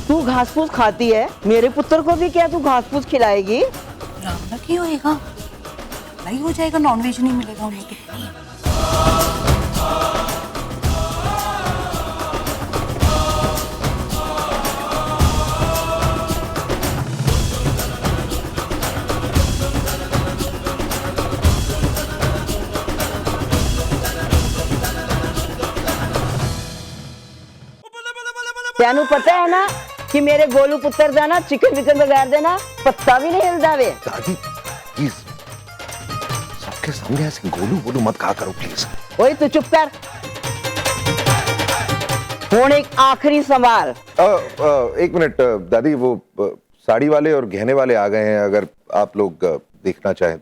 तू घास फूस खाती है, मेरे पुत्र को भी क्या तू घास फूस खिलाएगी? राम की होएगा, नहीं हो जाएगा, नॉनवेज नहीं मिलेगा उन्हें। तेनू पता है ना कि मेरे गोलू पुत्र दा ना चिकन विकन बगैर देना पत्ता भी नहीं हिलदा वे। दादी प्लीज, सबके सामने ऐसे गोलू गोलू मत कहा करो प्लीज। ओए तू चुप कर। हुण एक आखिरी सवाल। एक मिनट दादी, वो साड़ी वाले और गहने वाले आ गए हैं, अगर आप लोग देखना चाहें।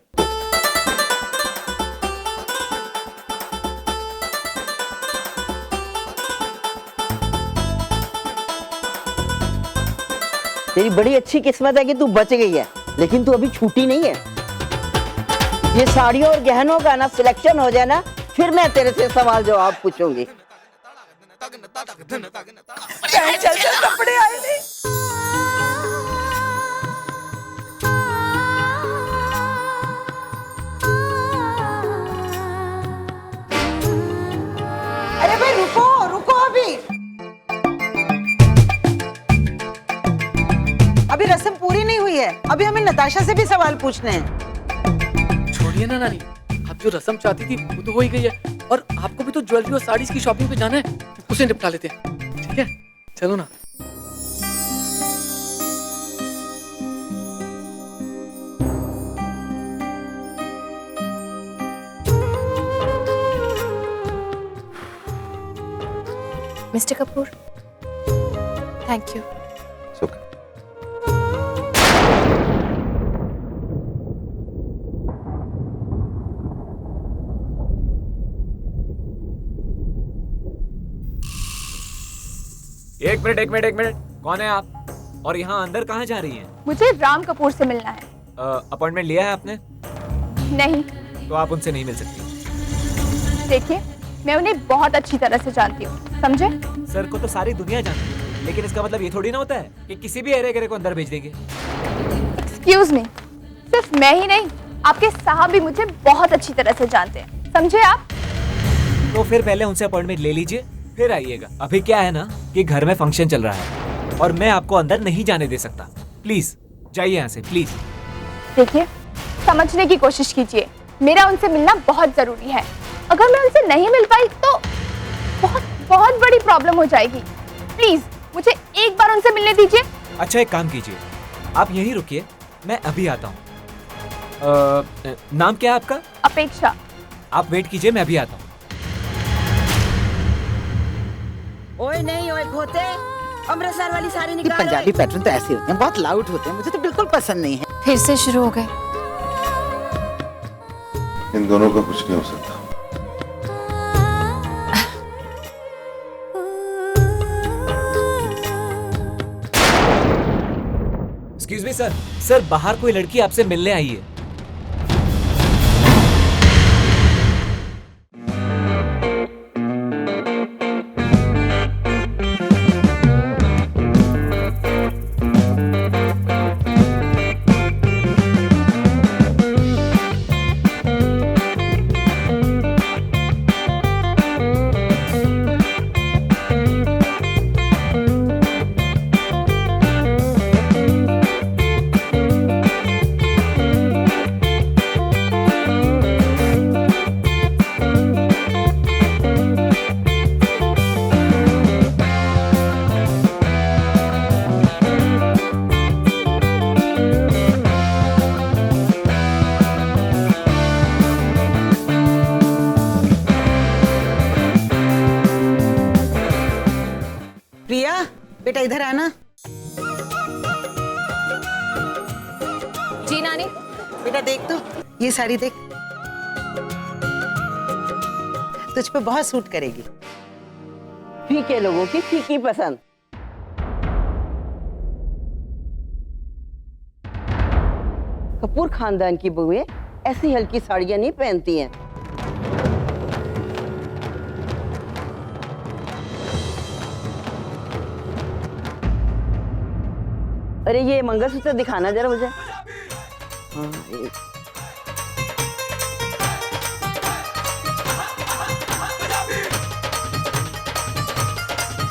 तेरी बड़ी अच्छी किस्मत है कि तू बच गई है, लेकिन तू अभी छूटी नहीं है। ये साड़ियों और गहनों का ना सिलेक्शन हो जाए ना, फिर मैं तेरे से सवाल जवाब पूछूंगी। चल चल कपड़े आए नहीं। अरे भाई रुको, है, अभी हमें नताशा से भी सवाल पूछने हैं। छोड़िए ना नानी, आप जो रस्म चाहती थी वो तो हो ही गई है, और आपको भी तो ज्वेलरी और साड़ीज की शॉपिंग पे जाना है, उसे निपटा लेते हैं। ठीक है, चलो ना। Mister Kapoor, thank you. एक मिनट, कौन है आप और यहाँ अंदर कहाँ जा रही हैं? मुझे राम कपूर से मिलना है। अपॉइंटमेंट लिया है आपने? नहीं। तो आप उनसे नहीं मिल सकती। देखिए, मैं उन्हें बहुत अच्छी तरह से जानती हूँ, समझे? सर को तो सारी दुनिया जानती है, लेकिन इसका मतलब ये थोड़ी ना होता है कि किसी भी एरे गेरे को अंदर भेज देंगे। एक्सक्यूज मी, सिर्फ मैं ही नहीं, आपके साहब भी मुझे बहुत अच्छी तरह से जानते हैं, समझे आप? तो फिर पहले उनसे अपॉइंटमेंट ले लीजिए, फिर आइएगा। अभी क्या है ना कि घर में फंक्शन चल रहा है और मैं आपको अंदर नहीं जाने दे सकता। प्लीज जाइए यहाँ से, प्लीज। देखिए, समझने की कोशिश कीजिए, मेरा उनसे मिलना बहुत जरूरी है। अगर मैं उनसे नहीं मिल पाई तो बहुत बड़ी प्रॉब्लम हो जाएगी। प्लीज मुझे एक बार उनसे मिलने दीजिए। अच्छा, एक काम कीजिए, आप यहीं रुकिए, मैं अभी आता हूँ। नाम क्या है आपका? अपेक्षा। आप वेट कीजिए, मैं अभी आता हूँ। ओए नहीं, ओए खोते, अमृतसर वाली साड़ी ये निकाल। पंजाबी पैटर्न तो ऐसे होते हैं, बहुत लाउड होते हैं, मुझे तो बिल्कुल पसंद नहीं है। फिर से शुरू हो गए। इन दोनों का कुछ नहीं हो सकता। एक्सक्यूज मी सर, बाहर कोई लड़की आपसे मिलने आई है। प्रिया, बेटा इधर आना। जी नानी। बेटा देख तो, ये साड़ी देख, तुझ पे बहुत सूट करेगी। फीके लोगों की फीकी पसंद। कपूर खानदान की बहुएं ऐसी हल्की साड़ियां नहीं पहनती हैं। अरे ये मंगलसूत्र दिखाना जरा मुझे। हाँ,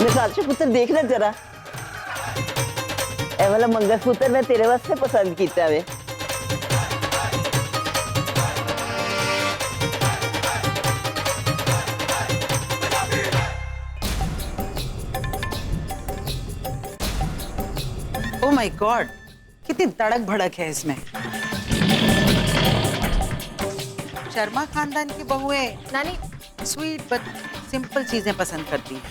मेरे पुत्र देखना जरा, ए वाला मंगलसूत्र मैं तेरे वास्ते पसंद किया वे। ओह माय गॉड, कितनी तड़क भड़क है इसमें। शर्मा खानदान की बहुएं नानी स्वीट बट सिंपल चीजें पसंद करती हैं।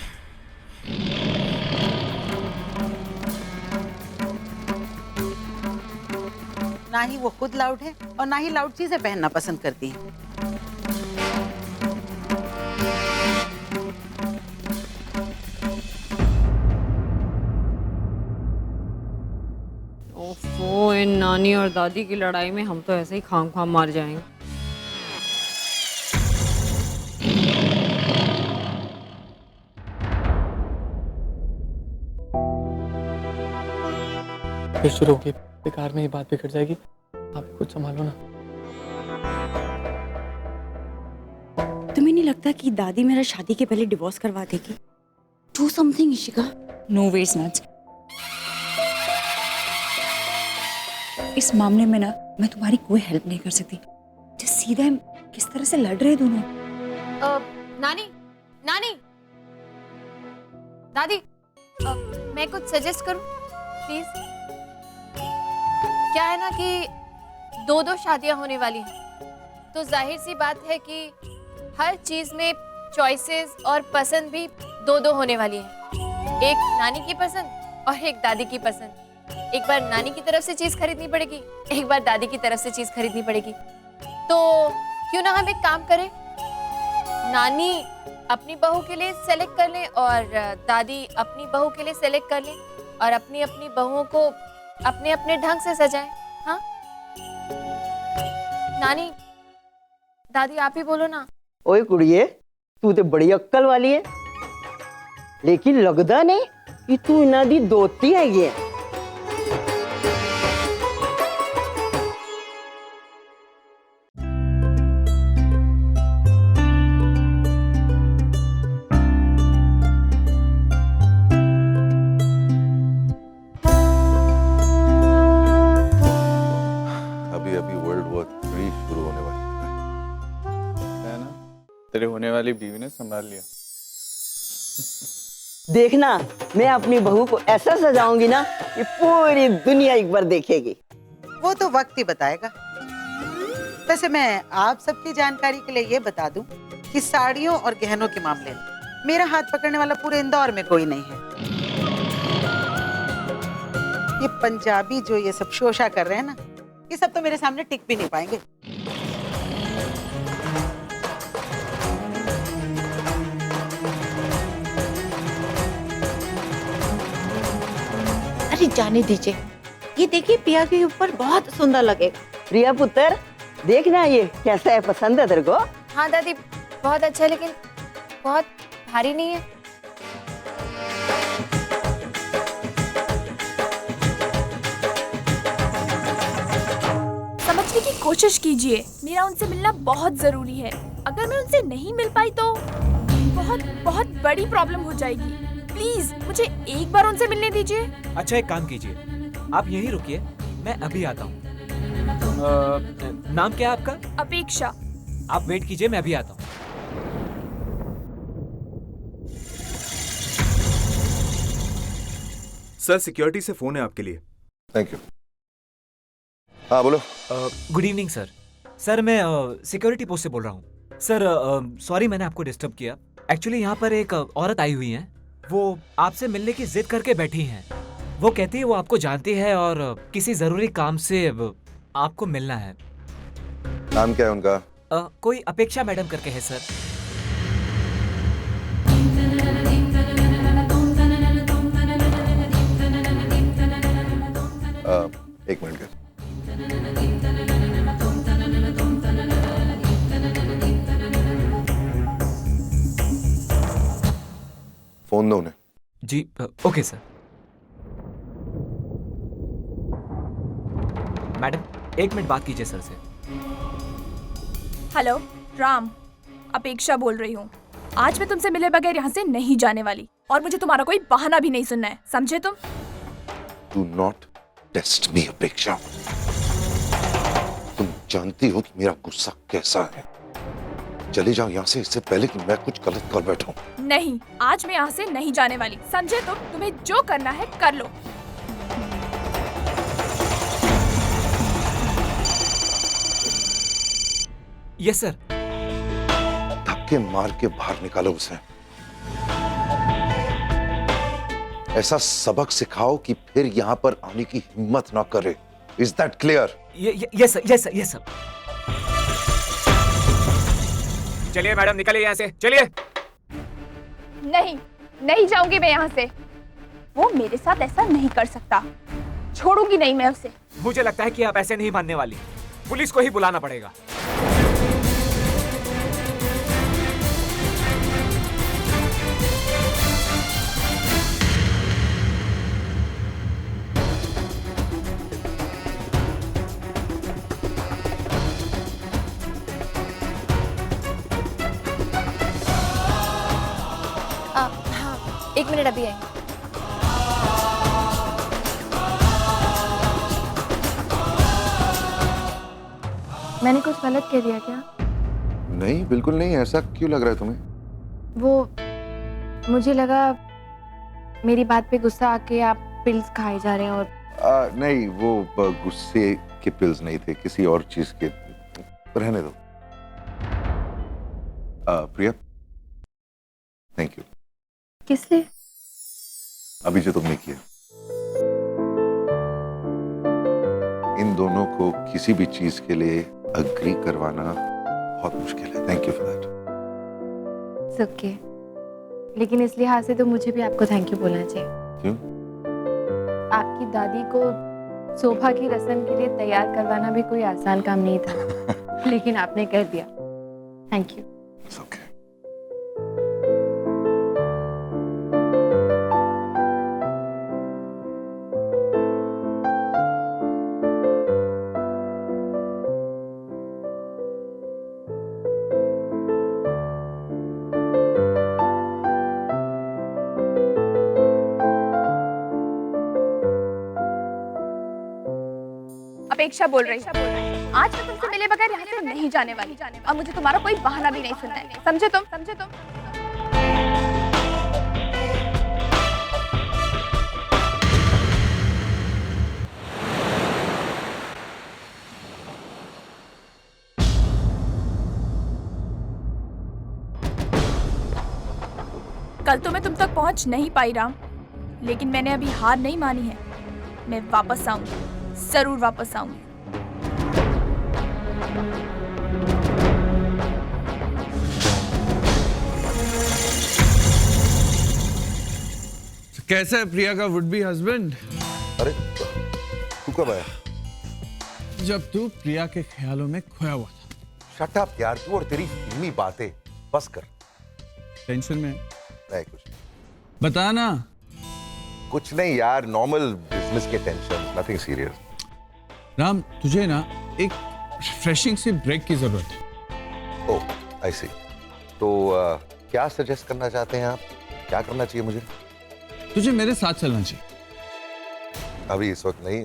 ना ही वो खुद लाउड है और ना ही लाउड चीजें पहनना पसंद करती हैं। ओफो, इन नानी और दादी की लड़ाई में हम तो ऐसे ही खाम खाम मार जाएंगे। फिर शुरू हो गई, बेकार में ये बात बिगड़ जाएगी। आप कुछ संभालो ना। तुम्हें नहीं लगता कि दादी मेरा शादी के पहले डिवोर्स करवा देगी? Do something Ishika. No way snatch. इस मामले में ना मैं तुम्हारी कोई हेल्प नहीं कर सकती। जो सीधा किस तरह से लड़ रहे दोनों। नानी, नानी, दादी, मैं कुछ सजेस्ट करूं प्लीज? क्या है ना कि दो शादियां होने वाली हैं, तो जाहिर सी बात है कि हर चीज में चॉइसेस और पसंद भी दो होने वाली है। एक नानी की पसंद और एक दादी की पसंद। एक बार नानी की तरफ से चीज खरीदनी पड़ेगी, एक बार दादी की तरफ से चीज खरीदनी पड़ेगी। तो क्यों ना हम एक काम करें, नानी अपनी बहू के लिए सेलेक्ट कर लें और दादी अपनी बहू के लिए सेलेक्ट कर लें और अपनी अपनी बहुओं को अपने अपने ढंग से सजाएं। हाँ नानी, दादी आप ही बोलो ना। ओए कुड़िए, तू तो बड़ी अक्कल वाली है, लेकिन लगदा नहीं कि तू इन्हां दी दोती हैगी है। तेरे होने वाली बीवी ने संभाल लिया। देखना, मैं अपनी बहू को ऐसा सजाऊंगी ना कि पूरी दुनिया एक बार देखेगी। वो तो वक्त ही बताएगा। वैसे मैं आप सबकी जानकारी के लिए ये बता दूं कि साड़ियों और गहनों के मामले में मेरा हाथ पकड़ने वाला पूरे इंदौर में कोई नहीं है। ये पंजाबी जो ये सब शोशा कर रहे हैं ना, ये सब तो मेरे सामने टिक भी नहीं पाएंगे। अरे जाने दीजिए, ये देखिए प्रिया के ऊपर बहुत सुंदर लगेगा। प्रिया पुत्र, देखना ये कैसा है, पसंद है तेरे को? हाँ दादी, बहुत अच्छा है, लेकिन बहुत भारी नहीं है। समझने की कोशिश कीजिए, मेरा उनसे मिलना बहुत जरूरी है। अगर मैं उनसे नहीं मिल पाई तो बहुत बहुत बड़ी प्रॉब्लम हो जाएगी। प्लीज मुझे एक बार उनसे मिलने दीजिए। अच्छा एक काम कीजिए, आप यहीं रुकिए, मैं अभी आता हूँ। नाम क्या है आपका? अपेक्षा। आप वेट कीजिए, मैं अभी आता हूँ। सर सिक्योरिटी से फोन है आपके लिए। Thank you. हाँ बोलो। Good evening sir. सर मैं सिक्योरिटी पोस्ट से बोल रहा हूँ। सर सॉरी मैंने आपको डिस्टर्ब किया। एक्चुअली यहाँ पर एक औरत आई हुई है, वो आपसे मिलने की जिद करके बैठी हैं। वो कहती है वो आपको जानती है और किसी जरूरी काम से आपको मिलना है। नाम क्या है उनका? कोई अपेक्षा मैडम करके है सर। एक मिनट का। फोन दो उन्हें। जी ओके सर। मैडम एक मिनट बात कीजिए सर से। हेलो राम, अपेक्षा बोल रही हूँ। आज मैं तुमसे मिले बगैर यहाँ से नहीं जाने वाली और मुझे तुम्हारा कोई बहाना भी नहीं सुनना है, समझे तुम? Do not test me, अपेक्षा। तुम जानती हो कि मेरा गुस्सा कैसा है। चले जाओ यहाँ से, इससे पहले कि मैं कुछ गलत कर बैठूं। नहीं, आज मैं यहाँ से नहीं जाने वाली, समझे तुम? तुम्हें जो करना है कर लो। Yes sir. धक्के मार के बाहर निकालो उसे। ऐसा सबक सिखाओ कि फिर यहाँ पर आने की हिम्मत ना करे। Is that clear? Yes sir, yes sir, yes sir. चलिए मैडम निकलिए यहाँ से, चलिए। नहीं, नहीं जाऊंगी मैं यहाँ से। वो मेरे साथ ऐसा नहीं कर सकता, छोड़ूंगी नहीं मैं उसे। मुझे लगता है कि आप ऐसे नहीं मानने वाली, पुलिस को ही बुलाना पड़ेगा। हाँ, एक मिनट अभी आएंगे। मैंने कुछ गलत कह दिया क्या? नहीं, बिल्कुल नहीं। ऐसा क्यों लग रहा है तुम्हें? वो मुझे लगा मेरी बात पे गुस्सा आके आप पिल्स खाए जा रहे हैं और नहीं, वो गुस्से के पिल्स नहीं थे, किसी और चीज के। रहने दो। प्रिया, थैंक यू। किस लिए? अभी जो तुमने किया। इन दोनों को किसी भी चीज के लिए अग्री करवाना बहुत मुश्किल है। Thank you for that. It's okay. लेकिन इस लिहाज से तो मुझे भी आपको थैंक यू बोलना चाहिए। क्यों? आपकी दादी को शोभा की रस्म के लिए तैयार करवाना भी कोई आसान काम नहीं था। लेकिन आपने कर दिया। Thank you. It's okay. अपेक्षा बोल रही है। आज मैं तुमसे मिले बगैर यहाँ से नहीं जाने वाली। और मुझे तुम्हारा कोई बहाना भी नहीं सुनना है। समझे तुम? समझे तुम? कल तो मैं तुम तक पहुंच नहीं पाई राम, लेकिन मैंने अभी हार नहीं मानी है। मैं वापस आऊंगी, जरूर वापस आऊंगी। कैसा है प्रिया का वुड बी हस्बैंड? अरे तू कब आया? जब तू प्रिया के ख्यालों में खोया हुआ था। शट अप यार, तू और तेरी फिल्मी बातें बस कर। टेंशन में? नहीं कुछ। बता ना। कुछ नहीं यार, नॉर्मल बिजनेस के टेंशन, नथिंग सीरियस। राम, तुझे ना एक रिफ्रेशिंग सी ब्रेक की जरूरत है। ओह, आई सी। तो क्या सजेस्ट करना चाहते हैं आप? क्या करना चाहिए मुझे? तुझे मेरे साथ चलना चाहिए। अभी इस वक्त नहीं।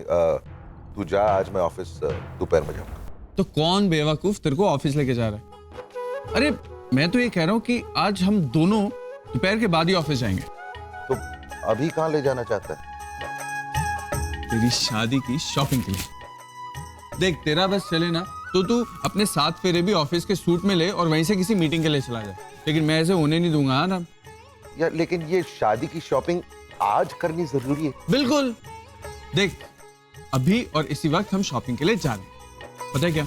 तू जा, आज मैं ऑफिस दोपहर में जाऊंगा। तो कौन बेवकूफ तेरे को ऑफिस लेके जा रहा है? अरे मैं तो ये कह रहा हूँ कि आज हम दोनों दोपहर के बाद ही ऑफिस जाएंगे। तो अभी कहाँ ले जाना चाहता है? तेरी शादी की शॉपिंग के लिए। देख, तेरा बस चले ना तो तू अपने 7 फेरे भी ऑफिस के सूट में ले और वहीं से किसी मीटिंग के लिए चला जाए। लेकिन मैं ऐसे होने नहीं दूंगा ना यार। लेकिन ये शादी की शॉपिंग आज करनी जरूरी है। बिल्कुल। देख, अभी और इसी वक्त हम शॉपिंग के लिए जा रहे हैं। पता है क्या,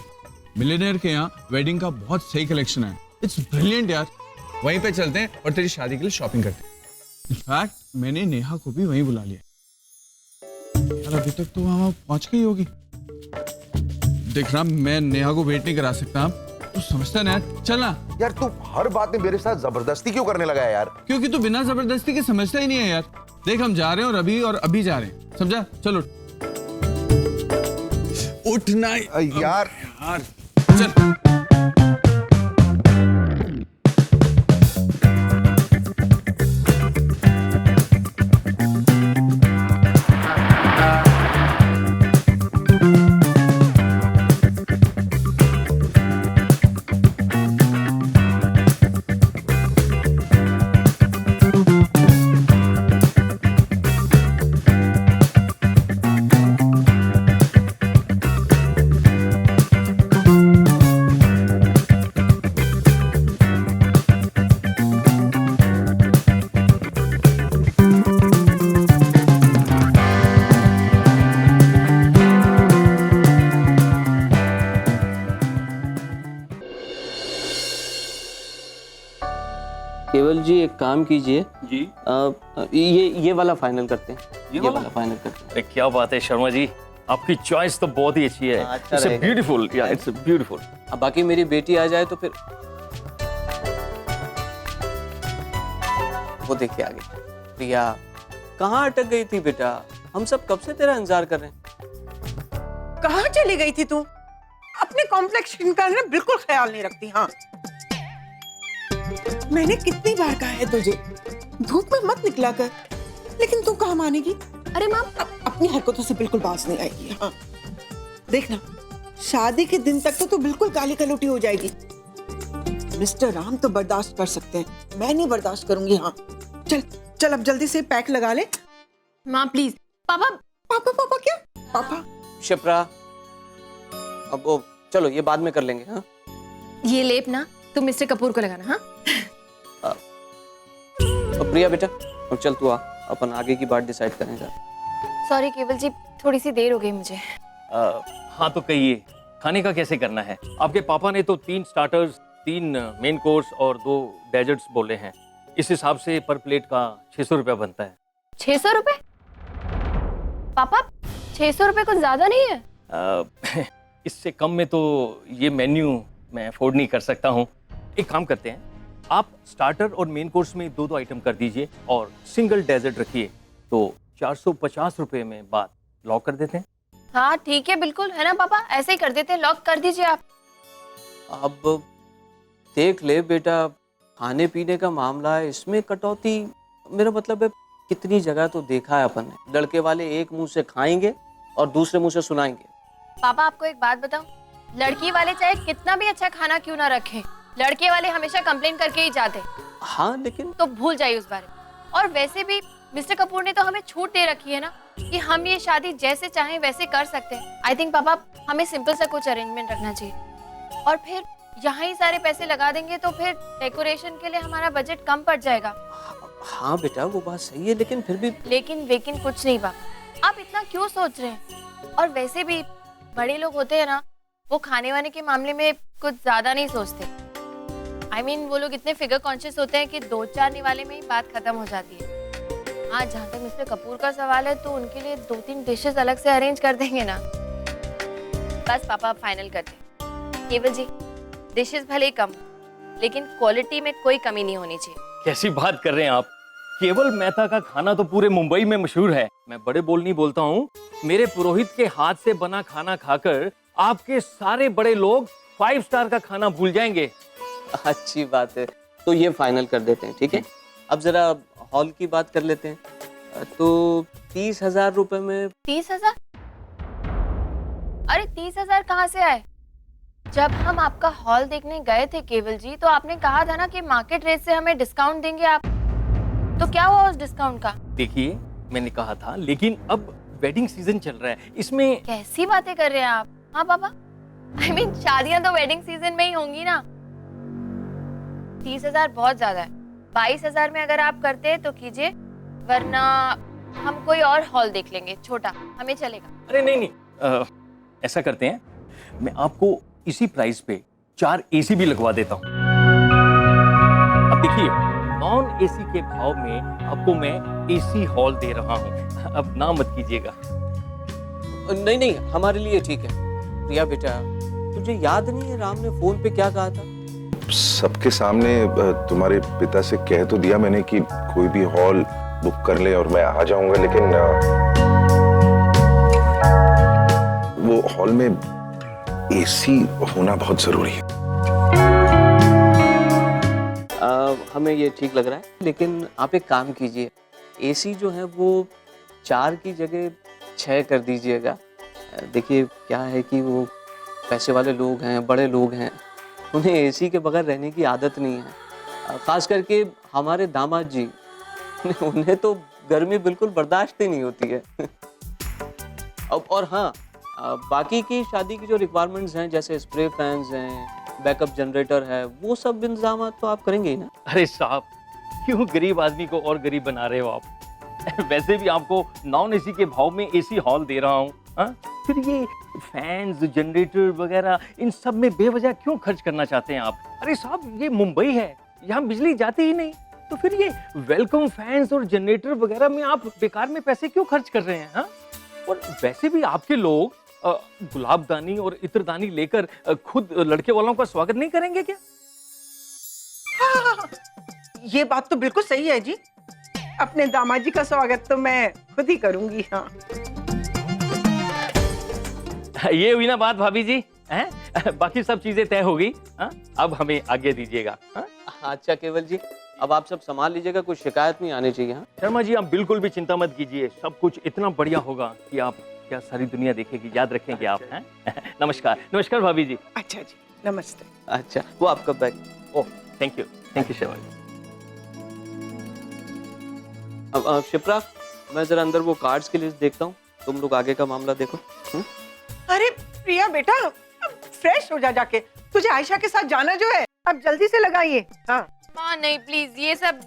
मिलियनेयर के यहाँ वेडिंग का बहुत सही कलेक्शन है। इट्स ब्रिलियंट यार। वहीं पे चलते हैं और तेरी शादी के लिए शॉपिंग करते हैं। इनफैक्ट मैंने नेहा को भी वहीं बुला लिया यार। अभी तक तो वहां पहुंच गई होगी। देख रहा, मैं नेहा को वेट नहीं करा सकता। तू समझता ना यार, चलना। यार तू हर बात में मेरे साथ जबरदस्ती क्यों करने लगा है यार? क्योंकि तू बिना जबरदस्ती के समझता ही नहीं है यार। देख, हम जा रहे हैं और अभी जा रहे हैं, समझा? चलो उठना यार। चल। केवल जी एक काम कीजिए जी। ये वाला फाइनल करते हैं। ये वाला फाइनल करते हैं। अरे क्या बात है शर्मा जी, आपकी चॉइस तो बहुत ही अच्छी है। अच्छा इट्स रहेगा। ब्यूटीफुल, या इट्स ब्यूटीफुल। अब बाकी मेरी बेटी आ जाए तो फिर वो देखिए आगे। प्रिया कहाँ अटक गई थी बेटा? हम सब कब से तेरा इंतजार कर रहे हैं। कहाँ चली गई थी तू? अपने कॉम्प्लेक्शन का ना बिल्कुल ख्याल नहीं रखती। हाँ, मैंने कितनी बार कहा है तुझे धूप में मत निकला कर, लेकिन तू कहाँ मानेगी? अरे माँ, अपनी हरकतों से बिल्कुल बाज नहीं आएगी। हाँ देखना, शादी के दिन तक तो तू बिल्कुल काली कलौटी हो जाएगी। मिस्टर राम तो बर्दाश्त कर सकते हैं, मैं नहीं बर्दाश्त करूंगी। हाँ चल चल अब जल्दी से पैक लगा ले। माँ प्लीज। पापा पापा पापा क्या पापा? शिप्रा, अब वो चलो ये बाद में कर लेंगे। हाँ ये लेप ना तुम मिस्टर कपूर को लगाना। हाँ अब प्रिया बेटा, अब चल तू आ, अपन आगे की बात डिसाइड करेंगे। सॉरी केवल जी, थोड़ी सी देर हो गई मुझे। हाँ तो कहिए खाने का कैसे करना है? आपके पापा ने तो 3 स्टार्टर्स, 3 मेन कोर्स और 2 डेजर्ट्स बोले हैं। इस हिसाब से पर प्लेट का 600 रुपया बनता है। 600 रुपए? पापा 600 रुपए कुछ ज्यादा नहीं है? इससे कम में तो ये मेन्यू मैं अफोर्ड नहीं कर सकता हूँ। एक काम करते हैं, आप स्टार्टर और मेन कोर्स में 2-2 आइटम कर दीजिए और सिंगल डेजर्ट रखिए, तो 450 रुपए में बात लॉक कर देते हैं। हाँ ठीक है, बिल्कुल है ना पापा, ऐसे ही कर देते हैं, लॉक कर दीजिए आप। अब देख ले बेटा, खाने पीने का मामला है, इसमें कटौती, मेरा मतलब है कितनी जगह तो देखा है अपन ने, लड़के वाले एक मुंह से खाएंगे और दूसरे मुंह से सुनाएंगे। पापा आपको एक बात बताऊं, लड़की वाले चाहे कितना भी अच्छा खाना क्यों ना रखें, लड़के वाले हमेशा कंप्लेन करके ही जाते। हाँ लेकिन तो भूल जाइए उस बारे में। और वैसे भी मिस्टर कपूर ने तो हमें छूट दे रखी है ना कि हम ये शादी जैसे चाहें वैसे कर सकते हैं। आई थिंक पापा हमें सिंपल सा कुछ अरेंजमेंट रखना चाहिए, और फिर यहाँ ही सारे पैसे लगा देंगे तो फिर डेकोरेशन के लिए हमारा बजट कम पड़ जाएगा। हाँ बेटा वो बात सही है, लेकिन फिर भी लेकिन वेकिन कुछ नहीं पापा, आप इतना क्यों सोच रहे हैं? और वैसे भी बड़े लोग होते हैं ना, वो खाने वाने के मामले में कुछ ज्यादा नहीं सोचते। I mean, वो लोग इतने फिगर कॉन्शियस होते हैं कि 2-4 निवाले में ही बात खत्म हो जाती है। हाँ जहाँ तक मिस्टर कपूर का सवाल है तो उनके लिए 2-3 डिशेस अलग से अरेंज कर देंगे ना। बस पापा आप फाइनल करते हैं। केवल जी डिशेस भले ही कम लेकिन क्वालिटी में कोई कमी नहीं होनी चाहिए। कैसी बात कर रहे हैं आप? केवल मेहता का खाना तो पूरे मुंबई में मशहूर है। मैं बड़े बोल नहीं बोलता हूँ, मेरे पुरोहित के हाथ से बना खाना खाकर आपके सारे बड़े लोग 5 स्टार का खाना भूल जाएंगे। अच्छी बात है, तो ये फाइनल कर देते हैं, ठीक है? अब जरा हॉल की बात कर लेते हैं, तो 30,000 रुपए में। 30,000? अरे 30,000 कहाँ से आए? जब हम आपका हॉल देखने गए थे केवल जी, तो आपने कहा था ना कि मार्केट रेट से हमें डिस्काउंट देंगे आप, तो क्या हुआ उस डिस्काउंट का? देखिए मैंने कहा था, लेकिन अब वेडिंग सीजन चल रहा है, इसमें कैसी बातें कर रहे हैं आप? हाँ पापा, I mean, शादियां तो वेडिंग सीजन में ही होंगी ना। 30,000 बहुत ज्यादा है। 22,000 में अगर आप करते हैं तो कीजिए, वरना हम कोई और हॉल देख लेंगे छोटा, हमें चलेगा। अरे नहीं नहीं, ऐसा करते हैं, मैं आपको इसी प्राइस पे 4 एसी भी लगवा देता हूँ। अब देखिए नॉन एसी के भाव में आपको मैं एसी हॉल दे रहा हूँ, अब ना मत कीजिएगा। नहीं नहीं हमारे लिए ठीक है। प्रिया बेटा, तुझे याद नहीं है राम ने फोन पे क्या कहा था? सबके सामने तुम्हारे पिता से कह तो दिया मैंने कि कोई भी हॉल बुक कर ले और मैं आ जाऊंगा, लेकिन वो हॉल में एसी होना बहुत जरूरी है। हमें ये ठीक लग रहा है, लेकिन आप एक काम कीजिए, एसी जो है वो 4 की जगह 6 कर दीजिएगा। देखिए क्या है कि वो पैसे वाले लोग हैं, बड़े लोग हैं, उन्हें एसी के बगैर रहने की आदत नहीं है। खास करके हमारे दामाद जी, उन्हें तो गर्मी बिल्कुल बर्दाश्त ही नहीं होती है। अब और हाँ, बाकी की शादी की जो रिक्वायरमेंट्स हैं, जैसे स्प्रे फैंस हैं, बैकअप जनरेटर है, वो सब इंतजाम तो आप करेंगे ही ना? अरे साहब, क्यों गरीब आदमी को और गरीब बना रहे हो आप? वैसे भी आपको नॉन एसी के भाव में एसी हॉल दे रहा हूँ, फिर ये फैंस, जनरेटर वगैरह इन सब में बेवजह क्यों खर्च करना चाहते हैं आप? अरे साहब ये मुंबई है, यहाँ बिजली जाती ही नहीं, तो फिर ये वेलकम फैंस और जनरेटर वगैरह में आप बेकार में पैसे क्यों खर्च कर रहे हैं? हाँ, और वैसे भी आपके लोग गुलाबदानी और इत्रदानी लेकर खुद लड़के वालों का स्वागत नहीं करेंगे क्या? हाँ, ये बात तो बिल्कुल सही है जी, अपने दामाजी का स्वागत तो मैं खुद ही करूंगी। हाँ ये हुई ना बात भाभी जी, हैं? बाकी सब चीजें तय हो गई, अब हमें आगे दीजिएगा। अच्छा केवल जी, अब आप सब संभाल लीजिएगा, कुछ शिकायत नहीं आनी चाहिए। हाँ शर्मा जी, आप बिल्कुल भी चिंता मत कीजिए, सब कुछ इतना बढ़िया होगा कि आप क्या सारी दुनिया देखेगी, याद रखेंगे आप। हैं? नमस्कार नमस्कार भाभी जी। अच्छा जी, नमस्ते। अच्छा वो आपका bag. Oh thank you Shiva ji. अब शिप्रा, मैं जरा अंदर वो कार्ड्स की लिस्ट देखता हूँ, तुम लोग आगे का मामला देखो। अरे प्रिया बेटा, फ्रेश हो जा जाके, तुझे आयशा के साथ जाना जो है, अब जल्दी से लगाइए। हाँ माँ नहीं प्लीज, ये सब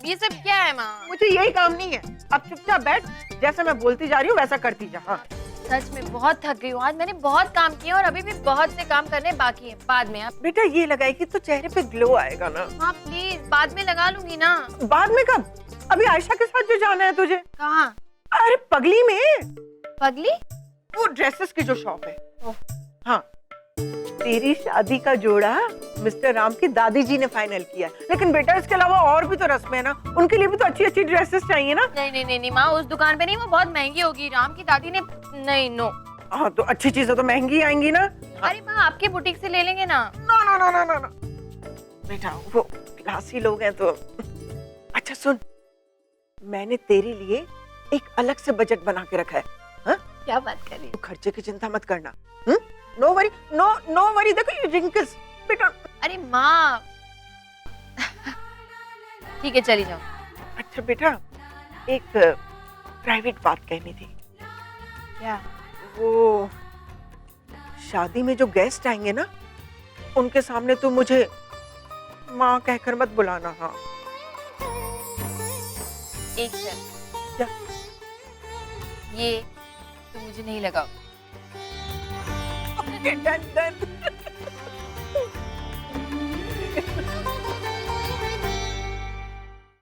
क्या है माँ? मुझे यही काम नहीं है, अब चुपचाप बैठ, जैसे मैं बोलती जा रही हूँ वैसा करती जा। हाँ सच में बहुत थक गई हूँ आज, मैंने बहुत काम किया और अभी भी बहुत से काम करने बाकी हैं। बाद में आप बेटा ये लगाएगी तो चेहरे पे ग्लो आएगा ना। हाँ प्लीज, बाद में लगा लूंगी ना। बाद में कब? अभी आयशा के साथ जो जाना है तुझे। कहाँ? अरे पगली में। पगली? वो ड्रेसेस की जो शॉप है। हाँ तेरी शादी का जोड़ा मिस्टर राम की दादी जी ने फाइनल किया, लेकिन बेटा इसके अलावा और भी तो रस्में है ना, उनके लिए भी तो अच्छी अच्छी ड्रेसेस चाहिए ना। नहीं माँ, उस दुकान पे नहीं, वो बहुत महंगी होगी। राम की दादी ने नहीं। नो। हाँ तो अच्छी चीजें तो महंगी आएंगी ना। अरे माँ आपके बुटीक से ले लेंगे ना। ना बेटा वो क्लासी लोग हैं तो। अच्छा सुन, मैंने तेरे लिए एक अलग से बजट बना के रखा है। हाँ? क्या बात कर रही हो? खर्चे की चिंता मत करना। नो वरी, देखो ये रिंकल्स बेटा। अरे माँ ठीक है चली जाओ। अच्छा बेटा, एक प्राइवेट बात कहनी थी। क्या? वो शादी में जो गेस्ट आएंगे ना, उनके सामने तू मुझे माँ कहकर मत बुलाना। हाँ एक शर्त। क्या? ये तो मुझे नहीं लगा। डन।